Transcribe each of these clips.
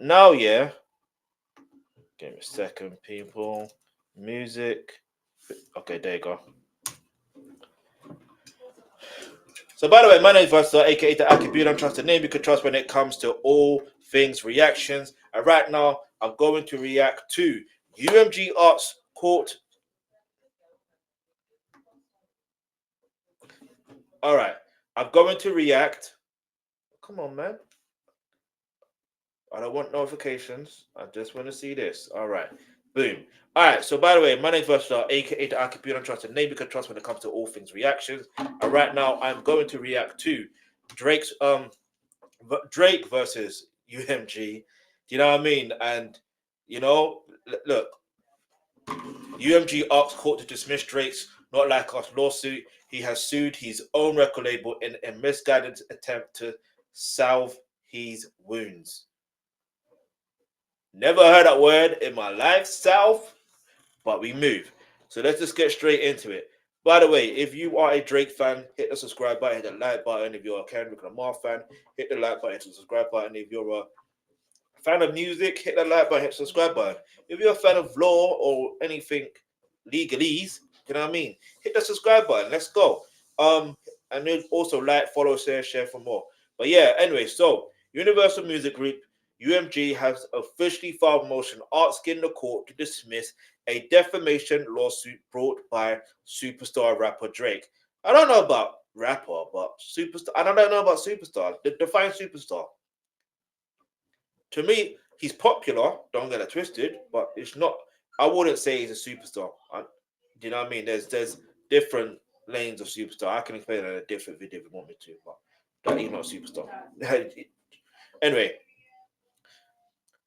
now, yeah. Give me a second, people. Music. Okay, there you go. So, by the way, my name is Versatile, aka the Alkebulan Trust, the name you can trust when it comes to all things reactions. And right now, I'm going to react to UMG Arts Court. All right, I'm going to react. Come on, man. I don't want notifications. I just want to see this. All right. Boom. All right. So, by the way, my name is Versatile, aka the Alkebulan Trust, the name you can trust when it comes to all things reactions. And right now, I'm going to react to Drake's Drake versus UMG. Do you know what I mean? And you know, look, UMG asked court to dismiss Drake's "Not Like Us" lawsuit. He has sued his own record label in a misguided attempt to salve his wounds. Never heard that word in my life, salve, but we move. So let's just get straight into it. By the way, if you are a Drake fan, hit the subscribe button, hit the like button. If you're a Kendrick Lamar fan, hit the like button, hit the subscribe button. If you're a fan of music, hit the like button, hit the subscribe button. If you're a fan of law or anything legalese, you know what I mean? Hit the subscribe button. Let's go. And then also like, follow, share for more. But yeah, anyway, so Universal Music Group UMG has officially filed a motion asking the court to dismiss a defamation lawsuit brought by superstar rapper Drake. I don't know about rapper, but superstar. I don't know about superstar. Define superstar. To me, he's popular. Don't get it twisted, but it's not. I wouldn't say he's a superstar. Do you know what I mean? There's different lanes of superstar. I can explain that in a different video if you want me to, but that he's not a superstar. Anyway,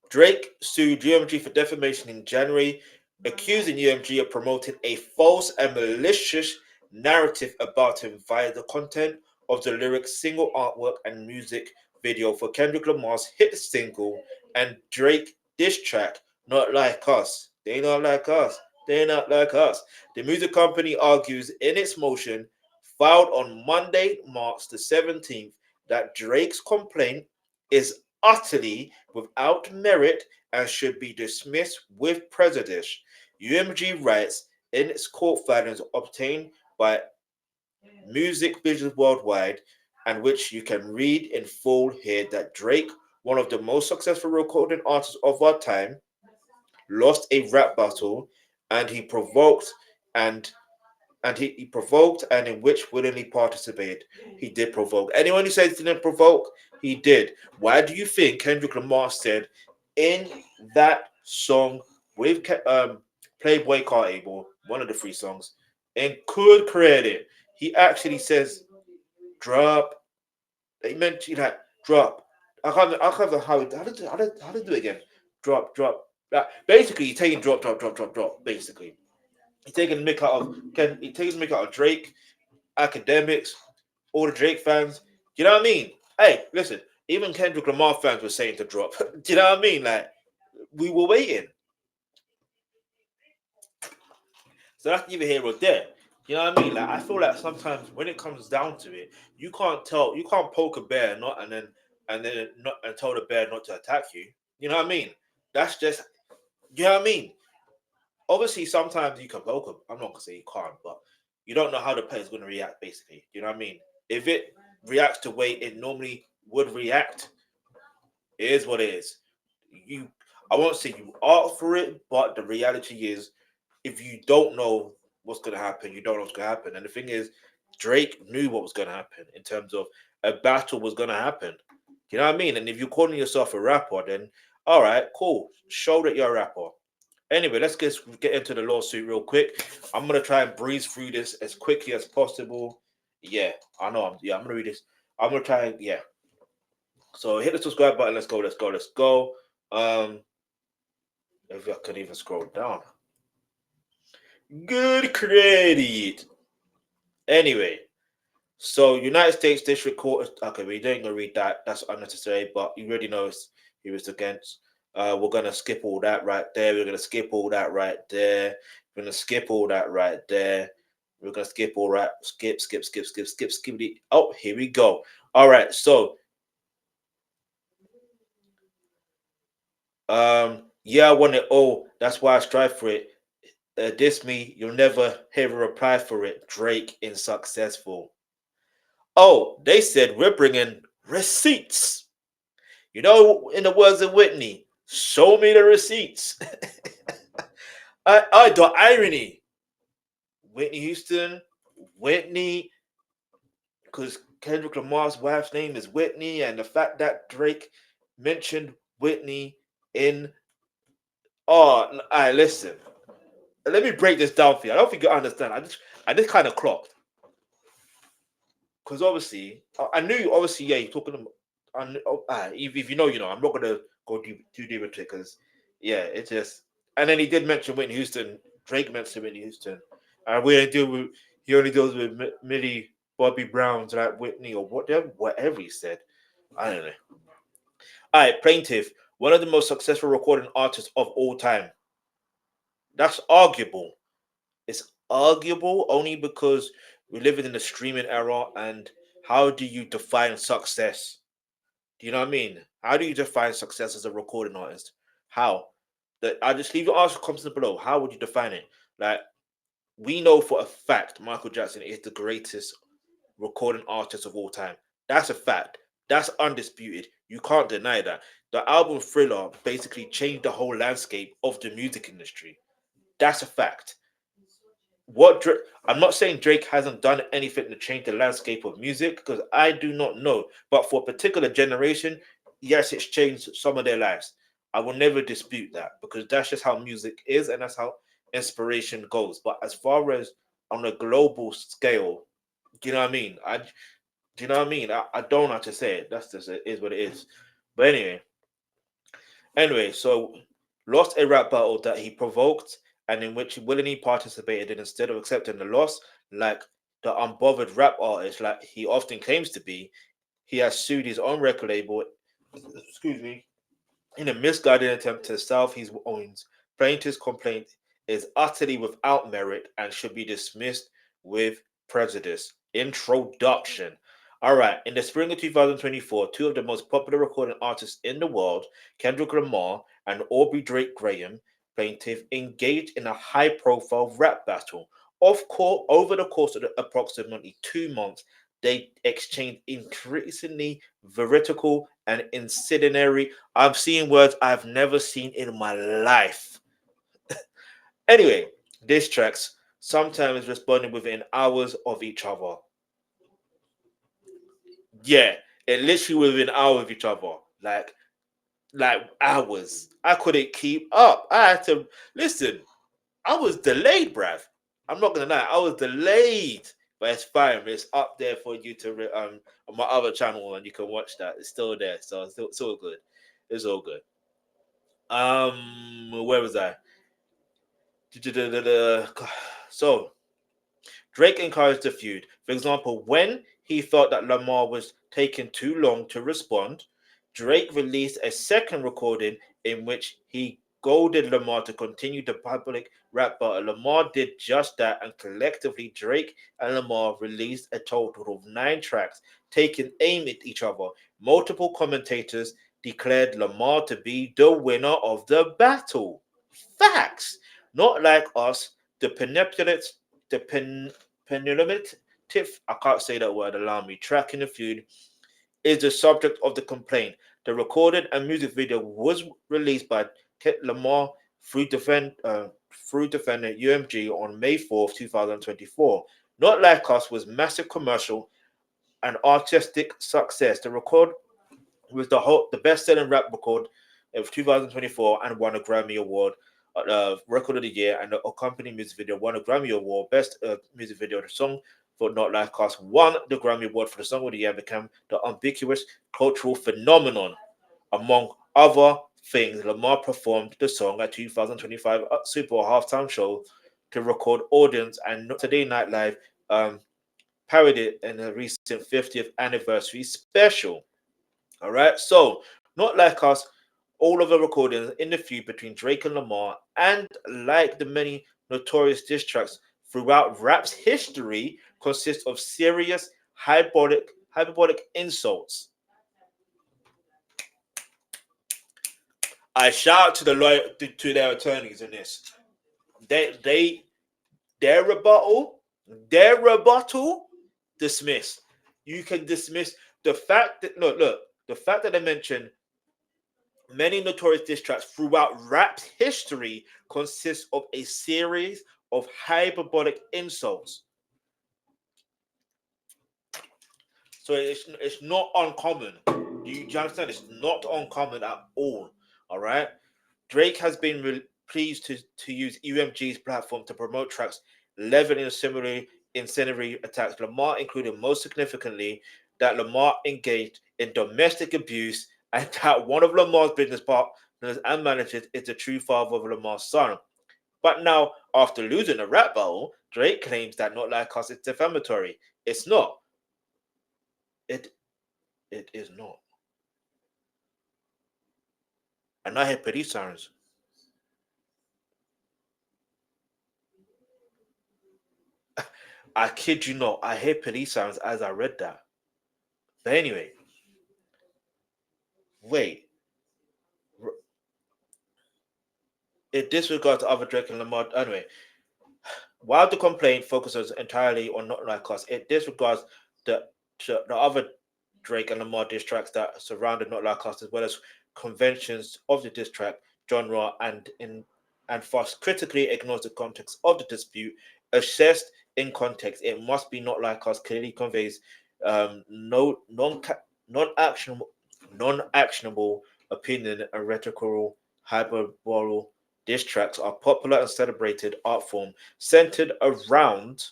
Drake sued UMG for defamation in January, accusing UMG of promoting a false and malicious narrative about him via the content of the lyrics, single artwork, and music video for Kendrick Lamar's hit single and Drake diss track, Not Like Us. They not like us. They're not like us. The music company argues in its motion, filed on Monday, March the 17th, that Drake's complaint is utterly without merit and should be dismissed with prejudice. UMG writes in its court filings obtained by Music Business Worldwide, and which you can read in full here, that Drake, one of the most successful recording artists of our time, lost a rap battle, and he provoked and he provoked and in which willingly participated. He did provoke. Anyone who says he didn't provoke, he did. Why do you think Kendrick Lamar said in that song with Playboy Cartable, one of the three songs, and could credit, he actually says drop. He mentioned that drop. I can't know how to do it again. Drop. Basically, he's taking drop. Basically, he's taking the mick out of he's taking the mick out of Drake, academics, all the Drake fans. Do you know what I mean? Hey, listen, even Kendrick Lamar fans were saying to drop. Do you know what I mean? Like, we were waiting. So that's neither here or there. You know what I mean? Like, I feel like sometimes when it comes down to it, you can't poke a bear not and then not and tell the bear not to attack you. You know what I mean? That's just, you know what I mean? Obviously, sometimes you can poke him. I'm not gonna say you can't, but you don't know how the player's gonna react. Basically, you know what I mean? If it reacts the way it normally would react, it is what it is. I won't say you are for it, but the reality is, if you don't know what's gonna happen, you don't know what's gonna happen. And the thing is, Drake knew what was gonna happen in terms of a battle was gonna happen. You know what I mean? And if you're calling yourself a rapper, then all right, cool. Show that you're a rapper. Anyway, let's get into the lawsuit real quick. I'm gonna try and breeze through this as quickly as possible. Yeah, I know. I'm gonna read this. I'm gonna try and yeah. So hit the subscribe button. Let's go. If I could even scroll down. Good credit. Anyway, so United States District Court. Okay, we didn't gonna read that. That's unnecessary. But you already know he was against. We're gonna skip all that right there. We're gonna skip all that right there. We're gonna skip all that right there. We're gonna skip all right. Skip. Oh, here we go. All right. So Yeah, I want it all. That's why I strive for it. Diss me, you'll never hear a reply for it. Drake in Successful. Oh, they said we're bringing receipts. You know, in the words of Whitney, show me the receipts. The irony. Whitney Houston, Whitney, because Kendrick Lamar's wife's name is Whitney, and the fact that Drake mentioned Whitney in. Oh, all right, listen. Let me break this down for you. I don't think you understand. I just kind of clocked because obviously I knew obviously yeah you're talking about. If you know you know I'm not gonna go too deep into it because yeah it just and then he did mention Whitney Houston. Drake mentioned Whitney Houston. We didn't deal with he only deals with Millie Bobby Brown's like Whitney or whatever he said. I don't know. All right, plaintiff, one of the most successful recording artists of all time. That's arguable. It's arguable only because we're living in the streaming era, and how do you define success? Do you know what I mean? How do you define success as a recording artist? How? That I just leave your answer comments below. How would you define it? Like we know for a fact Michael Jackson is the greatest recording artist of all time. That's a fact. That's undisputed. You can't deny that. The album Thriller basically changed the whole landscape of the music industry. That's a fact. I'm not saying Drake hasn't done anything to change the landscape of music because I do not know. But for a particular generation, yes, it's changed some of their lives. I will never dispute that because that's just how music is and that's how inspiration goes. But as far as on a global scale, do you know what I mean? Do you know what I mean? I don't know how to say it. That's just it is what it is. But anyway, so lost a rap battle that he provoked and in which he willingly participated in instead of accepting the loss, like the unbothered rap artist, like he often claims to be, he has sued his own record label, excuse me, in a misguided attempt to salve his owns. Plaintiff's complaint is utterly without merit and should be dismissed with prejudice. Introduction. All right. In the spring of 2024, two of the most popular recording artists in the world, Kendrick Lamar and Aubrey Drake Graham, plaintiff, engaged in a high-profile rap battle. Of course, over the course of approximately 2 months, they exchanged increasingly veridical and incendiary. I'm seeing words I've never seen in my life. Anyway, diss tracks sometimes responding within hours of each other. Yeah, it literally within hours of each other. Like hours. I couldn't keep up. I had to listen. I was delayed, bruv. I'm not gonna lie, I was delayed, but it's fine. It's up there for you to on my other channel, and you can watch that. It's still there, so it's all good. It's all good. Where was I? So Drake encouraged the feud. For example, when he felt that Lamar was taking too long to respond, Drake released a second recording in which he goaded Lamar to continue the public rap battle. Lamar did just that, and collectively, Drake and Lamar released a total of 9 tracks, taking aim at each other. Multiple commentators declared Lamar to be the winner of the battle. Facts. Not like us, the penultimative, I can't say that word, allow me, track in the feud is the subject of the complaint. The recorded and music video was released by Lamar through defendant UMG on May 4th, 2024. Not Like Us was massive commercial and artistic success. The record was the best-selling rap record of 2024 and won a Grammy Award. Record of the Year and the accompanying music video won a Grammy Award. Best music video. The song for Not Like Us won the Grammy Award for the Song of the Year and became the ubiquitous cultural phenomenon. Among other things, Lamar performed the song at 2025 Super Bowl halftime show to record audience, and Saturday Night Live parodied it in a recent 50th anniversary special. All right, so Not Like Us, all of the recordings in the feud between Drake and Lamar, and like the many notorious diss tracks throughout rap's history, consist of serious hyperbolic insults. I shout out to the lawyer to their attorneys in this. They their rebuttal, their rebuttal, dismiss. You can dismiss the fact that look, the fact that they mentioned many notorious diss tracks throughout rap history consist of a series of hyperbolic insults. So it's not uncommon. Do you understand? It's not uncommon at all. All right. Drake has been pleased to use UMG's platform to promote tracks leveling similarly incendiary attacks. Lamar included most significantly that Lamar engaged in domestic abuse and that one of Lamar's business partners and managers is the true father of Lamar's son. But now, after losing a rap battle, Drake claims that Not Like Us is defamatory. It's not. It it is not. And I hear police sirens. I kid you not. I hear police sirens as I read that. But anyway, wait. It disregards other Drake and Lamar. Anyway, while the complaint focuses entirely on Not Like Us, it disregards the the other Drake and Lamar diss tracks that surrounded Not Like Us, as well as conventions of the diss track genre, and thus critically ignores the context of the dispute. Assessed in context, it must be Not Like Us clearly conveys no non actionable opinion and rhetorical hyperbole. Diss tracks are popular and celebrated art form centered around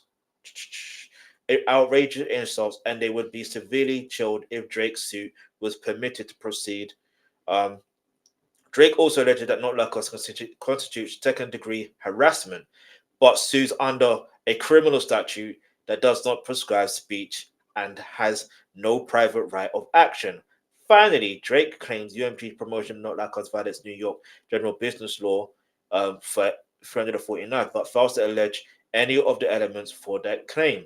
outrageous insults, and they would be severely chilled if Drake's suit was permitted to proceed. Um, Drake also alleged that Not Like Us constitutes second degree harassment, but sues under a criminal statute that does not prescribe speech and has no private right of action. Finally, Drake claims UMG promotion Not Like Us violates New York general business law for 349, but fails to allege any of the elements for that claim.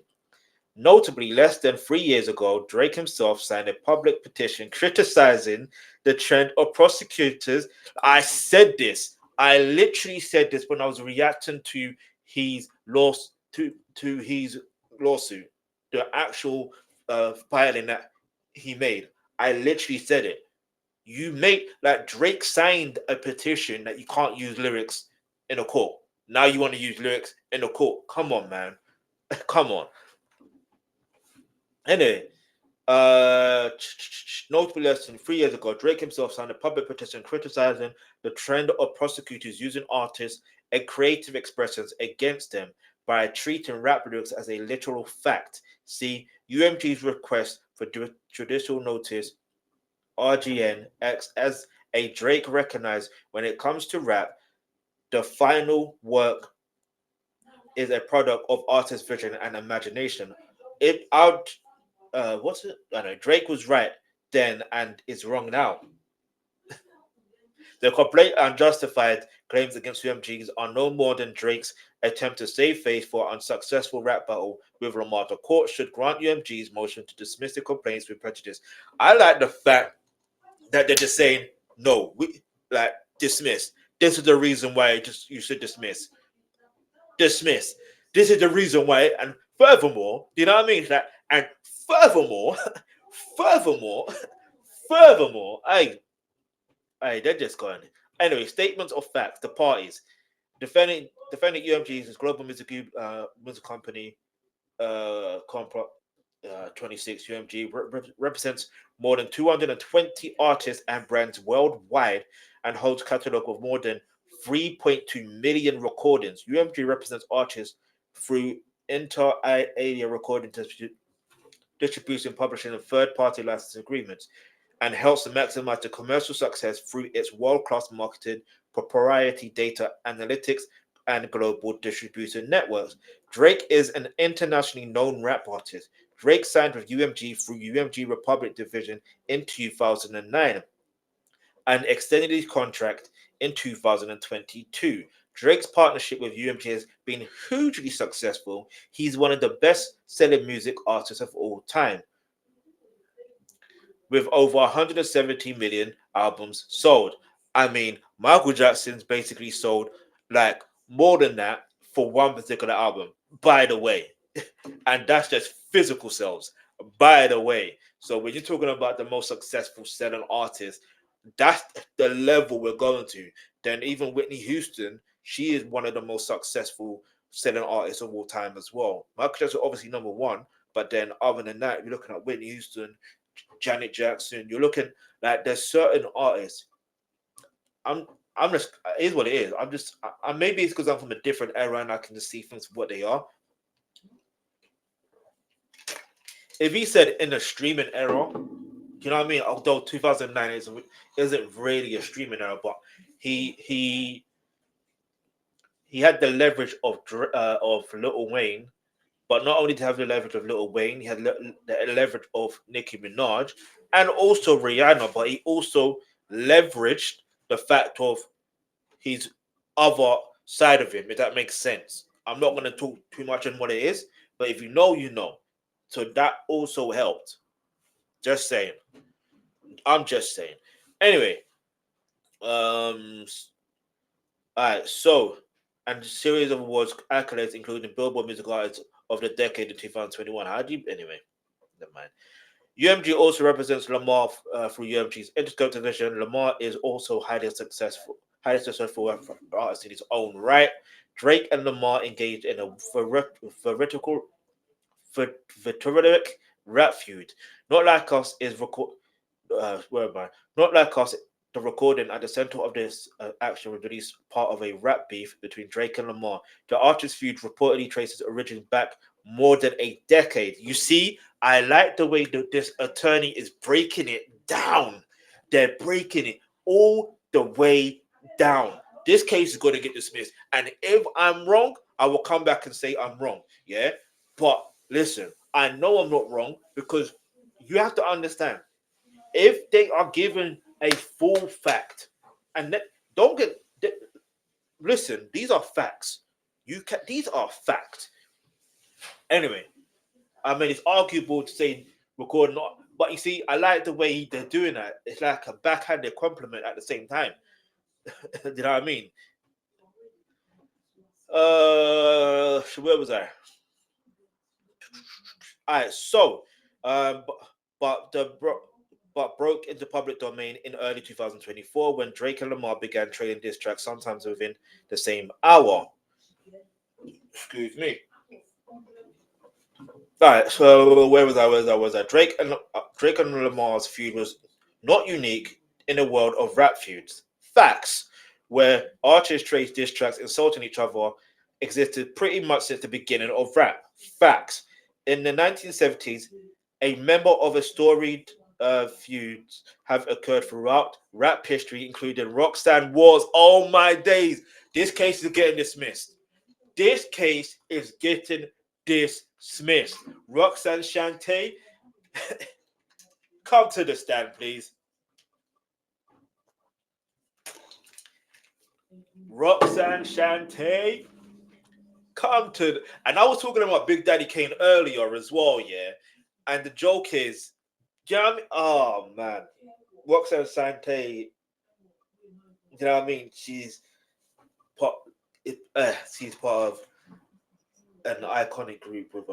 Notably, less than 3 years ago, Drake himself signed a public petition criticizing the trend of prosecutors. I said this. I literally said this when I was reacting to his his lawsuit, the actual filing that he made. I literally said it. You made like Drake signed a petition that you can't use lyrics in a court. Now you want to use lyrics in a court. Come on, man. Come on. Anyway, notably less than 3 years ago, Drake himself signed a public petition criticizing the trend of prosecutors using artists and creative expressions against them by treating rap lyrics as a literal fact. See UMG's request for judicial notice, RGN X, as a Drake recognized when it comes to rap, the final work is a product of artist vision and imagination. It out what's it? I know Drake was right then and is wrong now. The complete unjustified claims against UMGs are no more than Drake's attempt to save face for an unsuccessful rap battle with Lamar. The court should grant UMG's motion to dismiss the complaints with prejudice. I like the fact that they're just saying no, we like dismiss. This is the reason why you should dismiss. Dismiss. This is the reason why, and furthermore, you know what I mean? Like, and furthermore, furthermore, furthermore, they're just going. Anyway, statements of facts. The parties defending UMG's global music company, Compro 26 UMG represents more than 220 artists and brands worldwide and holds catalog of more than 3.2 million recordings. UMG represents artists through inter alia recording distribution, publishing, and third-party license agreements, and helps to maximize the commercial success through its world-class marketing, proprietary data analytics, and global distribution networks. Drake is an internationally known rap artist. Drake signed with UMG through UMG Republic Division in 2009 and extended his contract in 2022. Drake's partnership with UMG has been hugely successful. He's one of the best selling music artists of all time, with over 170 million albums sold. I mean, Michael Jackson's basically sold like more than that for one particular album, by the way. And that's just physical sales, by the way. So when you're talking about the most successful selling artist, that's the level we're going to. Then even Whitney Houston, she is one of the most successful selling artists of all time as well. Michael Jackson obviously number one, but then other than that, you're looking at Whitney Houston, Janet Jackson. You're looking like there's certain artists. I'm I'm just it is what it is. I'm just maybe it's because I'm from a different era and I can just see things for what they are. If he said in the streaming era, you know what I mean? Although 2009 isn't really a streaming era, but he he he had the leverage of Little Wayne. But not only to have the leverage of Little Wayne, he had the leverage of Nicki Minaj and also Rihanna. But he also leveraged the fact of his other side of him, if that makes sense. I'm not going to talk too much on what it is, but if you know, you know. So that also helped. Just saying. I'm just saying. Anyway, all right. So, and a series of awards accolades, including Billboard Music Artist of the Decade in 2021. How do you anyway? Never mind. UMG also represents Lamar through UMG's Interscope division. Lamar is also highly successful artist in his own right. Drake and Lamar engaged in a vertical rhetoric rap feud. Not Like Us is record. Where am I? Not Like Us. The recording at the center of this action was released part of a rap beef between Drake and Lamar. The artist feud reportedly traces origins back more than a decade. You see, I like the way that this attorney is breaking it down. They're breaking it all the way down. This case is going to get dismissed. And if I'm wrong, I will come back and say I'm wrong. Yeah. But listen, I know I'm not wrong because you have to understand if they are given a full fact and don't get listen, these are facts. These are facts. Anyway, I mean it's arguable to say record not, but you see, I like the way they're doing that. It's like a backhanded compliment at the same time. Do you know what I mean? Where was I? All right, so, um, but, but the bro- but broke into public domain in early 2024 when Drake and Lamar began trading diss tracks, sometimes within the same hour. Excuse me. All right, so where was I? Drake and Lamar's feud was not unique in a world of rap feuds. Facts, where artists trade diss tracks insulting each other, existed pretty much since the beginning of rap. Facts. In the 1970s, a member of a storied feuds have occurred throughout rap history, including Roxanne Wars. Oh my days! This case is getting dismissed. This case is getting dismissed. Roxanne Shante, come to the stand, please. Roxanne Shante, come to. And I was talking about Big Daddy Kane earlier as well, yeah. And the joke is, you know what I mean? Oh man, Roxanne Shante, you know what I mean? Part, she's part of an iconic group with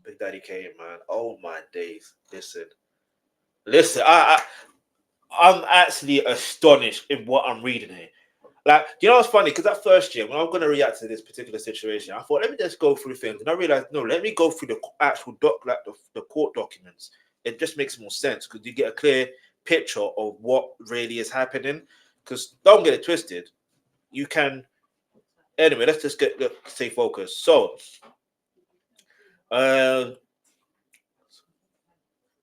Big Daddy Kane, man. Oh my days! Listen. I'm actually astonished in what I'm reading here. Like, you know what's funny? Because that first year, when I'm going to react to this particular situation, I thought, let me just go through things. And I realized, no, let me go through the actual the court documents. It just makes more sense because you get a clear picture of what really is happening. Because don't get it twisted. You can, anyway, let's just stay focused. Uh,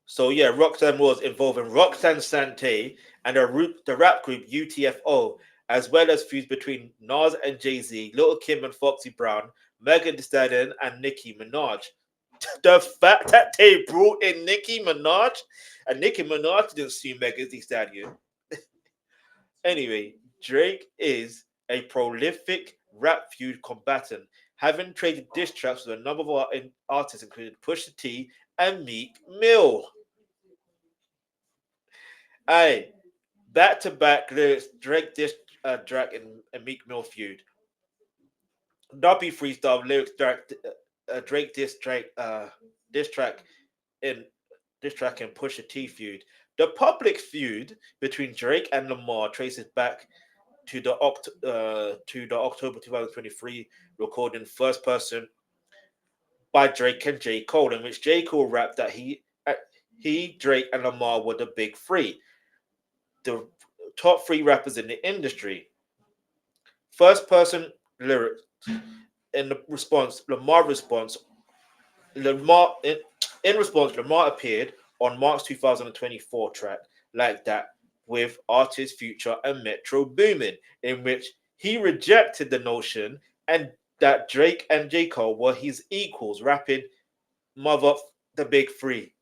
so yeah, Roxanne was involving Roxanne Sante and the rap group UTFO, as well as feuds between Nas and Jay Z, Little Kim and Foxy Brown, Megan Thee Stallion and Nicki Minaj. The fact that they brought in Nicki Minaj and Nicki Minaj didn't sue Megan Thee Stallion. Anyway, Drake is a prolific rap feud combatant, having traded diss tracks with a number of artists, including Pusha T and Meek Mill. Aye. Back to back lyrics, Drake diss Drake and Meek Mill feud. Duppy freestyle lyrics, Drake diss track in this track and Pusha T feud. The public feud between Drake and Lamar traces back to the October 2023 recording First Person by Drake and J. Cole, in which J. Cole rapped that Drake, and Lamar were the big three, the top three rappers in the industry. First person lyrics in the response, Lamar in response, Lamar appeared on March 2024 track Like That with artist Future and Metro Boomin, in which he rejected the notion and that Drake and J. Cole were his equals, rapping Mother the Big Three.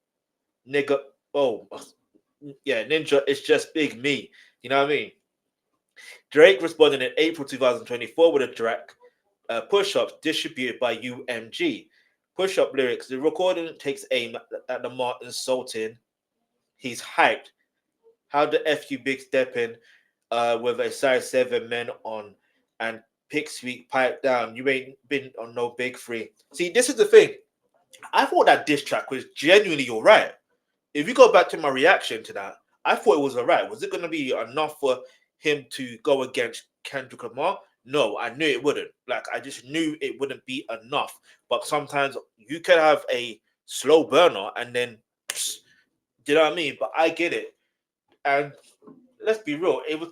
Nigga, oh yeah, Ninja, it's just big me. You know what I mean? Drake responded in April 2024 with a track Push Ups distributed by UMG. Push Up lyrics. The recording takes aim at Lamar insulting. He's hyped. How the F you big stepping with a size 7 men on and pick sweet pipe down. You ain't been on no big three. See, this is the thing. I thought that diss track was genuinely alright. If you go back to my reaction to that, I thought it was alright. Was it going to be enough for him to go against Kendrick Lamar? No, I knew it wouldn't. Like, I just knew it wouldn't be enough. But sometimes you can have a slow burner and then, do you know what I mean? But I get it. And let's be real, it was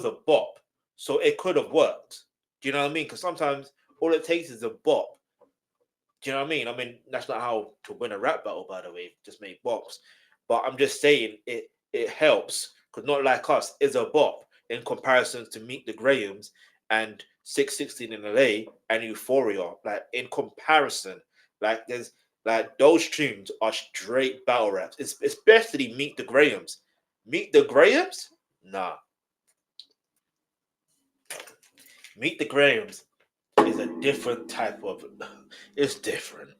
a bop. So it could have worked. Do you know what I mean? Because sometimes all it takes is a bop. Do you know what I mean? I mean, that's not how to win a rap battle, by the way. Just make bops. But I'm just saying it helps because not like us is a bop in comparison to Meet the Grahams and 616 in LA and Euphoria. Like in comparison, like there's like those tunes are straight battle raps. It's especially Meet the Grahams. Meet the Grahams? Nah. Meet the Grahams is a different type of. It's different.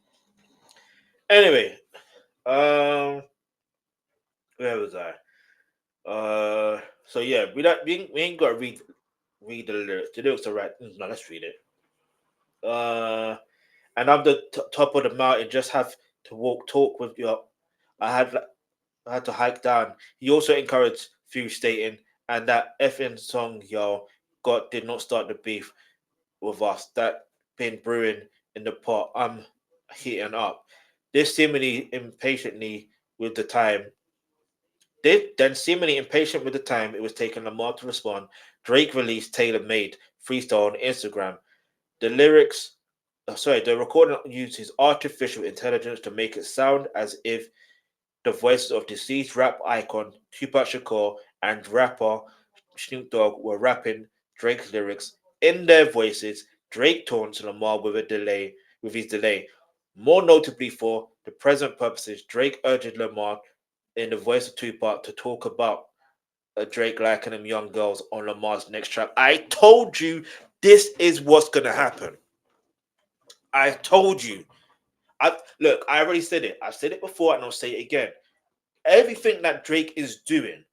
Anyway, where was I? So yeah, we ain't got to read the lyrics. The lyrics are right. No, let's read it. And I'm the top of the mountain. Just have to talk with your. I had I had to hike down. He also encouraged few stating, and that effing song, y'all, God did not start the beef with us. That been brewing in the pot. I'm heating up. This seemingly impatiently with the time. Then, seemingly impatient with the time it was taking Lamar to respond, Drake released Tailor Made freestyle on Instagram. The lyrics, the recording uses artificial intelligence to make it sound as if the voices of deceased rap icon Tupac Shakur and rapper Snoop Dogg were rapping Drake's lyrics in their voices. Drake taunts Lamar with his delay. More notably for the present purposes, Drake urged Lamar in the voice of Tupac to talk about Drake liking them young girls on Lamar's next track. I told you this is what's gonna happen. I told you. I already said it. I've said it before and I'll say it again. Everything that Drake is doing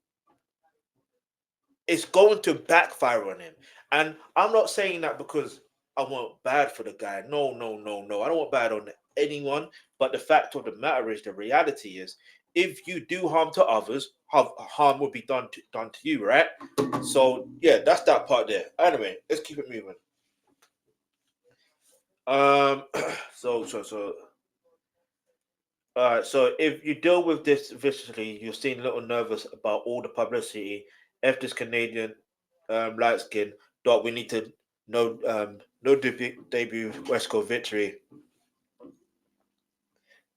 is going to backfire on him. And I'm not saying that because I want bad for the guy. No, no, no, no. I don't want bad on anyone. But the fact of the matter is, the reality is, if you do harm to others, harm will be done to you, right? So yeah, that's that part there. Anyway, let's keep it moving. Um, so so if you deal with this viciously, you seem a little nervous about all the publicity. If this Canadian light skin, dot, we need to no debut West Coast victory.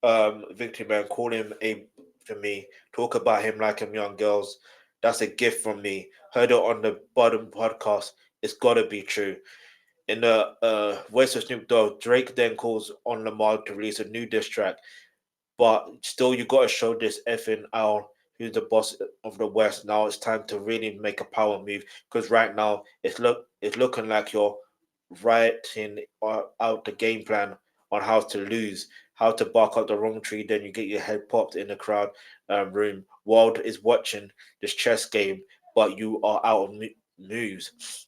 Victory man, call him a for me. Talk about him like him young girls. That's a gift from me. Heard it on the bottom podcast. It's gotta be true. In the voice of Snoop Dogg, Drake then calls on Lamar to release a new diss track. But still, you got to show this effing Al, who's the boss of the West. Now it's time to really make a power move because right now it's looking like you're writing out the game plan on how to lose. how to bark up the wrong tree, then you get your head popped in the crowd room. World is watching this chess game, but you are out of moves.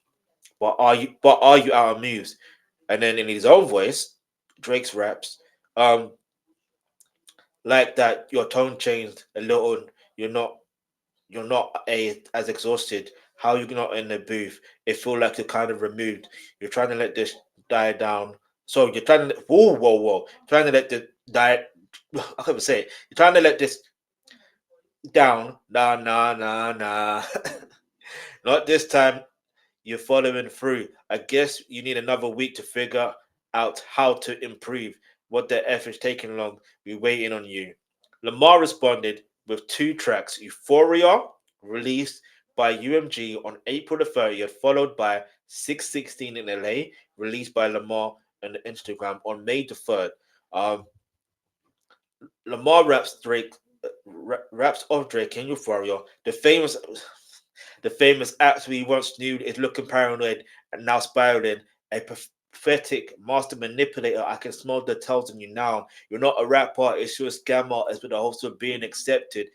But are you out of moves? And then in his own voice, Drake's raps, um, like that your tone changed a little. You're not you're not as exhausted. How you're not in the booth? It feel like you're kind of removed. You're trying to let this die down. So you're trying to whoa. Trying to let the die. I can't even say it. You're trying to let this down. Nah. Not this time. You're following through. I guess you need another week to figure out how to improve. What the F is taking long? We're waiting on you. Lamar responded with two tracks: Euphoria, released by UMG on April the 30th, followed by 616 in LA, released by Lamar on Instagram on May the 3rd. Um, Lamar raps of Drake in Euphoria. The famous actor we once knew is looking paranoid and now spiraling. A pathetic master manipulator. I can smell the tells in you now. You're not a rap artist, you're a scam artist with the hopes of being accepted.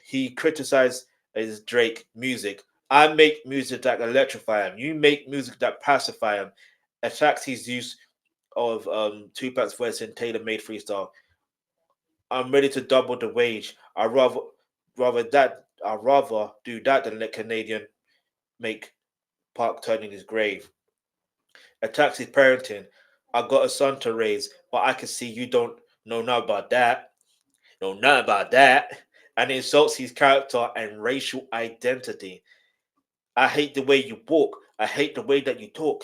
He criticized his Drake music. I make music that electrify him. You make music that pacify him. Attacks his use of Tupac's voice in tailor-made freestyle. I'm ready to double the wage. I'd rather do that than let Canadian make Park turn in his grave. Attacks his parenting. I got a son to raise, but I can see you don't know nothing about that. Know nothing about that. And insults his character and racial identity. I hate the way you walk. I hate the way that you talk.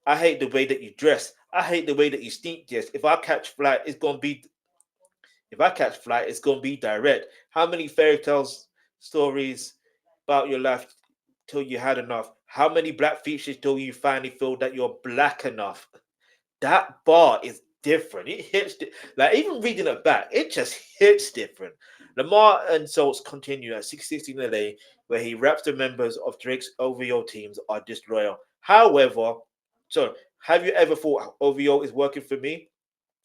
I hate the way that you dress. I hate the way that you sneak this. If I catch flight, it's gonna be direct. How many fairy tales stories about your life till you had enough? How many black features till you finally feel that you're black enough? That bar is different. It hits like even reading it back, it just hits different. Lamar insults continue at 616 LA, where he raps the members of Drake's OVO teams are disloyal. However, so have you ever thought OVO is working for me?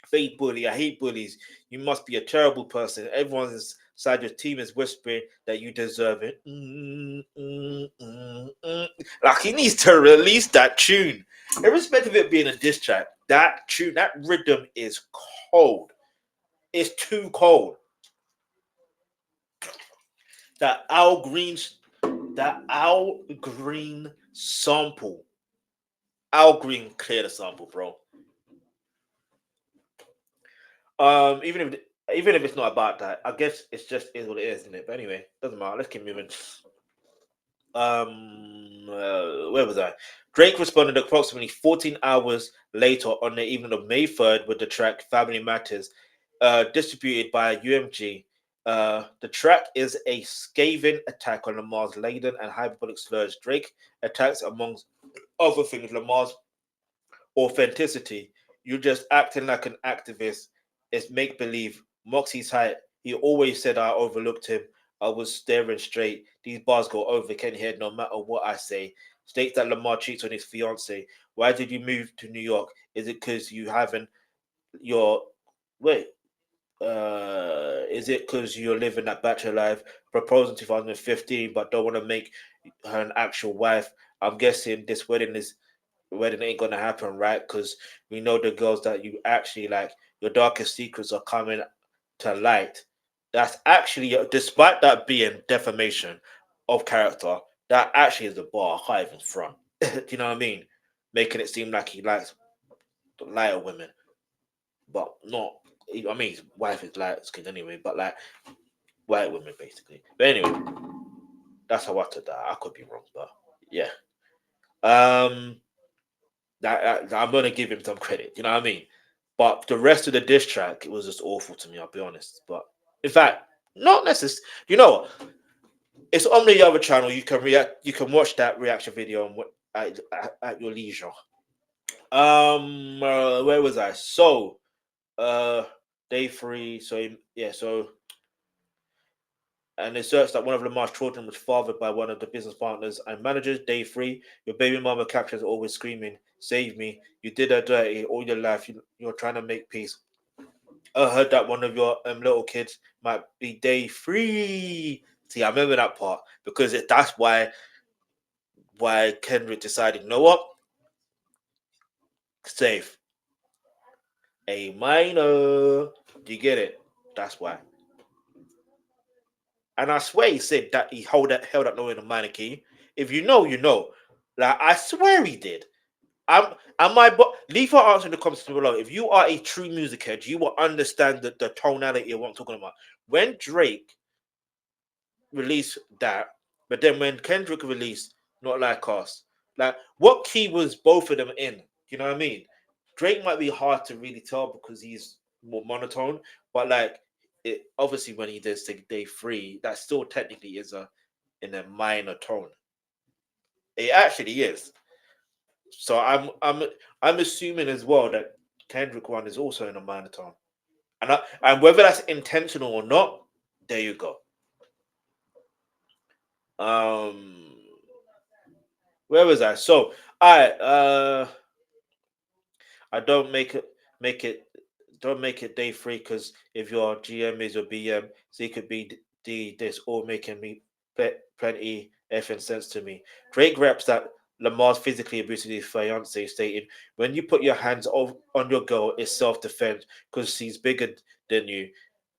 Fake bully. I hate bullies. You must be a terrible person. Everyone inside your team is whispering that you deserve it. Like he needs to release that tune. Irrespective of it being a diss track, that tune, that rhythm is cold. It's too cold. That Al Green, that Al Green sample. Al Green cleared the sample, bro. Even if it's not about that, I guess it's just is what it is, isn't it? But anyway, doesn't matter. Let's keep moving. Where was I? Drake responded approximately 14 hours later on the evening of May 3rd with the track "Family Matters," distributed by UMG. The track is a scathing attack on Lamar's laden and hyperbolic slurs. Drake attacks, amongst other things, Lamar's authenticity. You're just acting like an activist. It's make believe. Mocks his height. He always said I overlooked him. I was staring straight. These bars go over Kenny head no matter what I say. States that Lamar cheats on his fiance. Why did you move to New York? Is it because you haven't your wait? Is it because you're living that bachelor life, proposing 2015, but don't want to make her an actual wife? I'm guessing this wedding ain't gonna happen, right? Because we know the girls that you actually like, your darkest secrets are coming to light. That's actually, despite that being defamation of character, that actually is the bar. I can't even front. Do you know what I mean? Making it seem like he likes the lighter women, but not. I mean, his wife is light skinned anyway, but like white women basically. But anyway, that's how I took that. I could be wrong, but yeah. Um, I'm gonna give him some credit. You know what I mean? But the rest of the diss track, it was just awful to me. I'll be honest. But in fact, not necessarily. You know what? It's on the other channel. You can react. You can watch that reaction video at your leisure. Where was I? So, uh, day three. So yeah. So and it asserts that one of Lamar's children was fathered by one of the business partners and managers. Day three, your baby mama captures always screaming, "Save me! You did her dirty all your life. You're trying to make peace. I heard that one of your little kids might be day free. See, I remember that part because that's why Kendrick decided, you know what, safe a minor. Do you get it? That's why. And I swear he said that he held that note in a minor key. If you know, you know. Like I swear he did. And my but leave your answer in the comments below. If you are a true music head, you will understand the tonality of what I'm talking about. When Drake released that, but then when Kendrick released Not Like Us, like what key was both of them in? You know what I mean? Drake might be hard to really tell because he's more monotone, but like it obviously when he does day free, that still technically is a in a minor tone. It actually is. So I'm assuming as well that Kendrick one is also in a minor tone, and whether that's intentional or not, there you go. Um, where was I? So I don't make it don't make it day free because if your GM is your BM, so it could be this all making me plenty effing sense to me. Drake raps that Lamar's physically abusing his fiance, stating, "When you put your hands on your girl, it's self defense because she's bigger than you."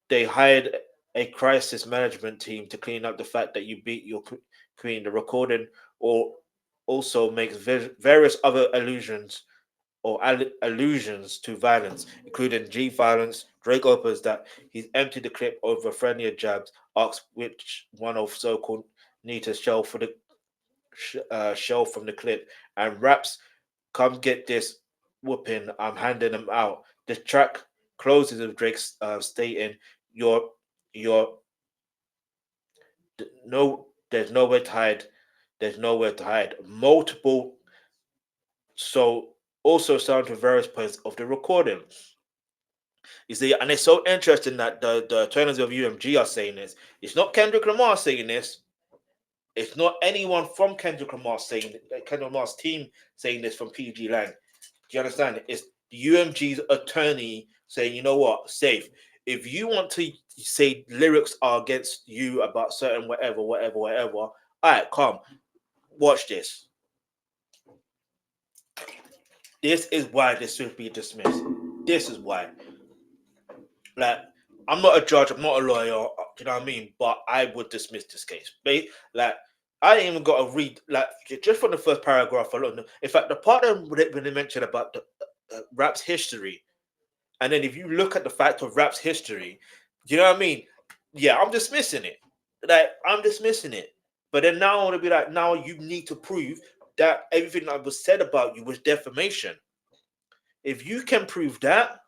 They hired a crisis management team to clean up the fact that you beat your queen. The recording or also makes various other allusions to violence, including G violence. Drake opens that he's emptied the clip over friendlier jabs, asks which one of so-called Nita's shell from the clip, and raps, "Come get this whooping, I'm handing them out." The track closes with Drake's stating, "You're, you're, no, there's nowhere to hide. There's nowhere to hide." Multiple, so also sound to various points of the recording. You see, and it's so interesting that the attorneys of UMG are saying this. It's not Kendrick Lamar saying this. It's not anyone from Kendrick Lamar saying Kendrick Lamar's team saying this from PG Lang. Do you understand? It's UMG's attorney saying, you know what, safe. If you want to say lyrics are against you about certain whatever, all right, come, watch this. This is why this should be dismissed. This is why. Like, I'm not a judge, I'm not a lawyer, you know what I mean? But I would dismiss this case. Like, I ain't even got to read, like, just from the first paragraph alone. In fact, the part that when they mentioned about the rap's history, and then if you look at the fact of rap's history, you know what I mean? Yeah, I'm dismissing it. Like, I'm dismissing it. But then now I want to be like, now you need to prove that everything that was said about you was defamation. If you can prove that,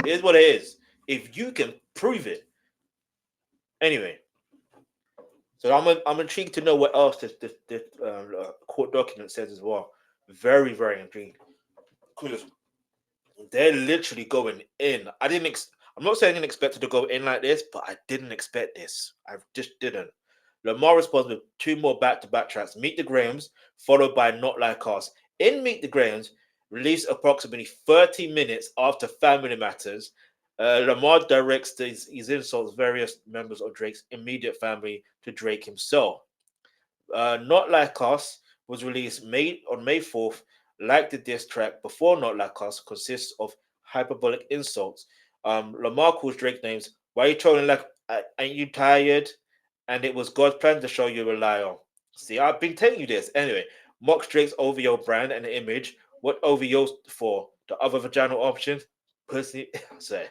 here's what it is. If you can prove it, anyway. So I'm intrigued to know what else this court document says as well. Very very intrigued because they're literally going in. I'm not saying I didn't expect it to go in like this, but I didn't expect this. I just didn't. Lamar responds with two more back-to-back tracks: "Meet the Grahams," followed by "Not Like Us." In "Meet the Grahams," released approximately 30 minutes after Family Matters, Lamar directs his insults various members of Drake's immediate family to Drake himself. "Not Like Us" was released on May 4th. Like the diss track before "Not Like Us," consists of hyperbolic insults. Lamar calls Drake names. "Why you trolling like? Ain't you tired?" And "It was God's plan to show you a liar." See, I've been telling you this. Anyway, mocks Drake's OVO brand and image. What OVO for? The other vaginal options? Personally, sorry.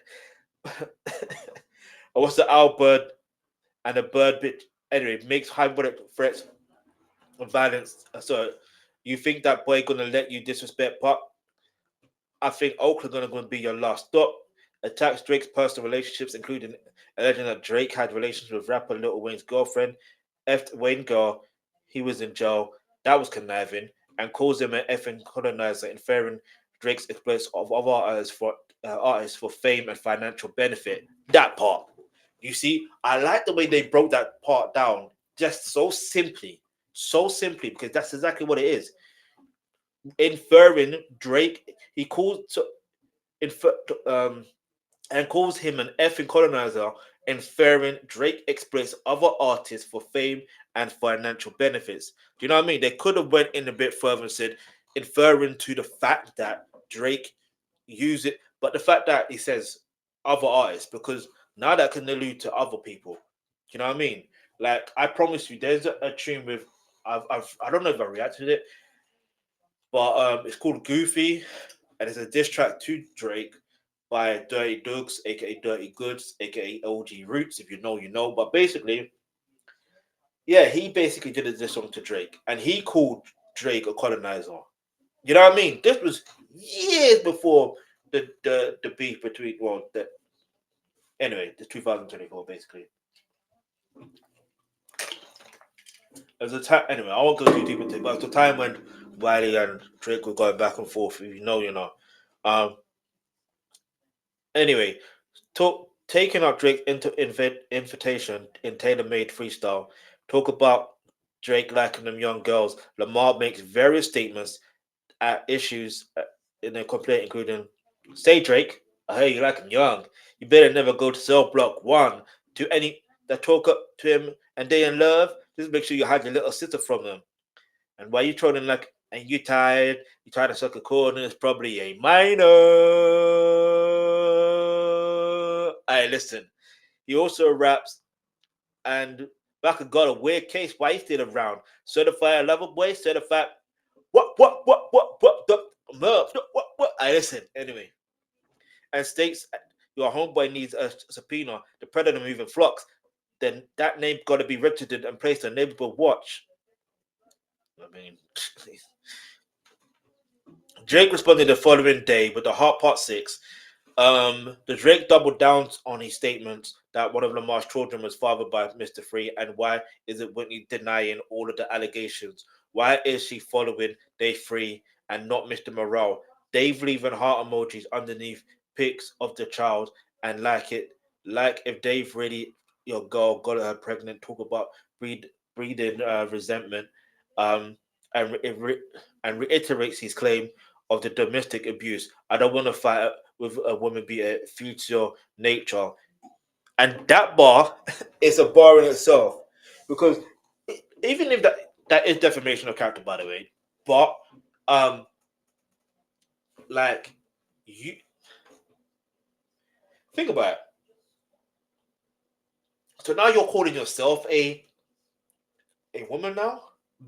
What's the owl bird and a bird bit? Anyway, makes hyperbolic threats violence. So you think that boy gonna let you disrespect Pop? I think Oakland gonna be your last stop. Attacks Drake's personal relationships, including alleging that Drake had relations with rapper Lil Wayne's girlfriend. F Wayne girl, he was in jail. That was conniving, and calls him an effing colonizer, inferring Drake's exploits of other artists for fame and financial benefit. That part, you see, I like the way they broke that part down, just so simply, because that's exactly what it is. Inferring Drake, he calls to infer. and calls him an effing colonizer, inferring Drake exploits other artists for fame and financial benefits. Do you know what I mean? They could have went in a bit further and said, inferring to the fact that Drake used it, but the fact that he says other artists, because now that can allude to other people. Do you know what I mean? Like I promise you, there's a tune with I don't know if I reacted to it, but it's called Goofy, and it's a diss track to Drake by Dirty Dogs, aka Dirty Goods, aka LG Roots. If you know, you know. But basically, yeah, he basically did a diss song to Drake, and he called Drake a colonizer. You know what I mean? This was years before the beef between the anyway, the 2024 basically. There's a time anyway. I won't go too deep into it, but it's the time when Wiley and Drake were going back and forth. If you know, you know. Um. Anyway, taking up Drake into invitation in tailor-made freestyle. Talk about Drake liking them young girls. Lamar makes various statements at issues in a complaint, including, "Say Drake, I hear you like him young. You better never go to cell block one to any that talk up to him and they in love. Just make sure you hide your little sister from them. And why you trolling like and you tired? You try to suck a chord and it's probably a minor." Hey, listen. He also raps and Baka got a weird case. Why he still around? Certified lover boy, certified what the what? I listen anyway. And states your homeboy needs a subpoena. The predator moving flocks. Then that name got to be registered and placed on neighborhood watch. I mean, Drake responded the following day with the Hot Part 6. The Drake doubled down on his statements that one of Lamar's children was fathered by Mr. Free, and why is it Whitney denying all of the allegations? Why is she following Dave Free and not Mr. Morale? Dave leaving heart emojis underneath pics of the child and like if Dave really your girl got her pregnant. Talk about breeding resentment, um, and and reiterates his claim of the domestic abuse. I don't want to fight with a woman be a future nature. And that bar is a bar in itself. Because even if that is defamation of character, by the way, but um like you think about it. So now you're calling yourself a woman now?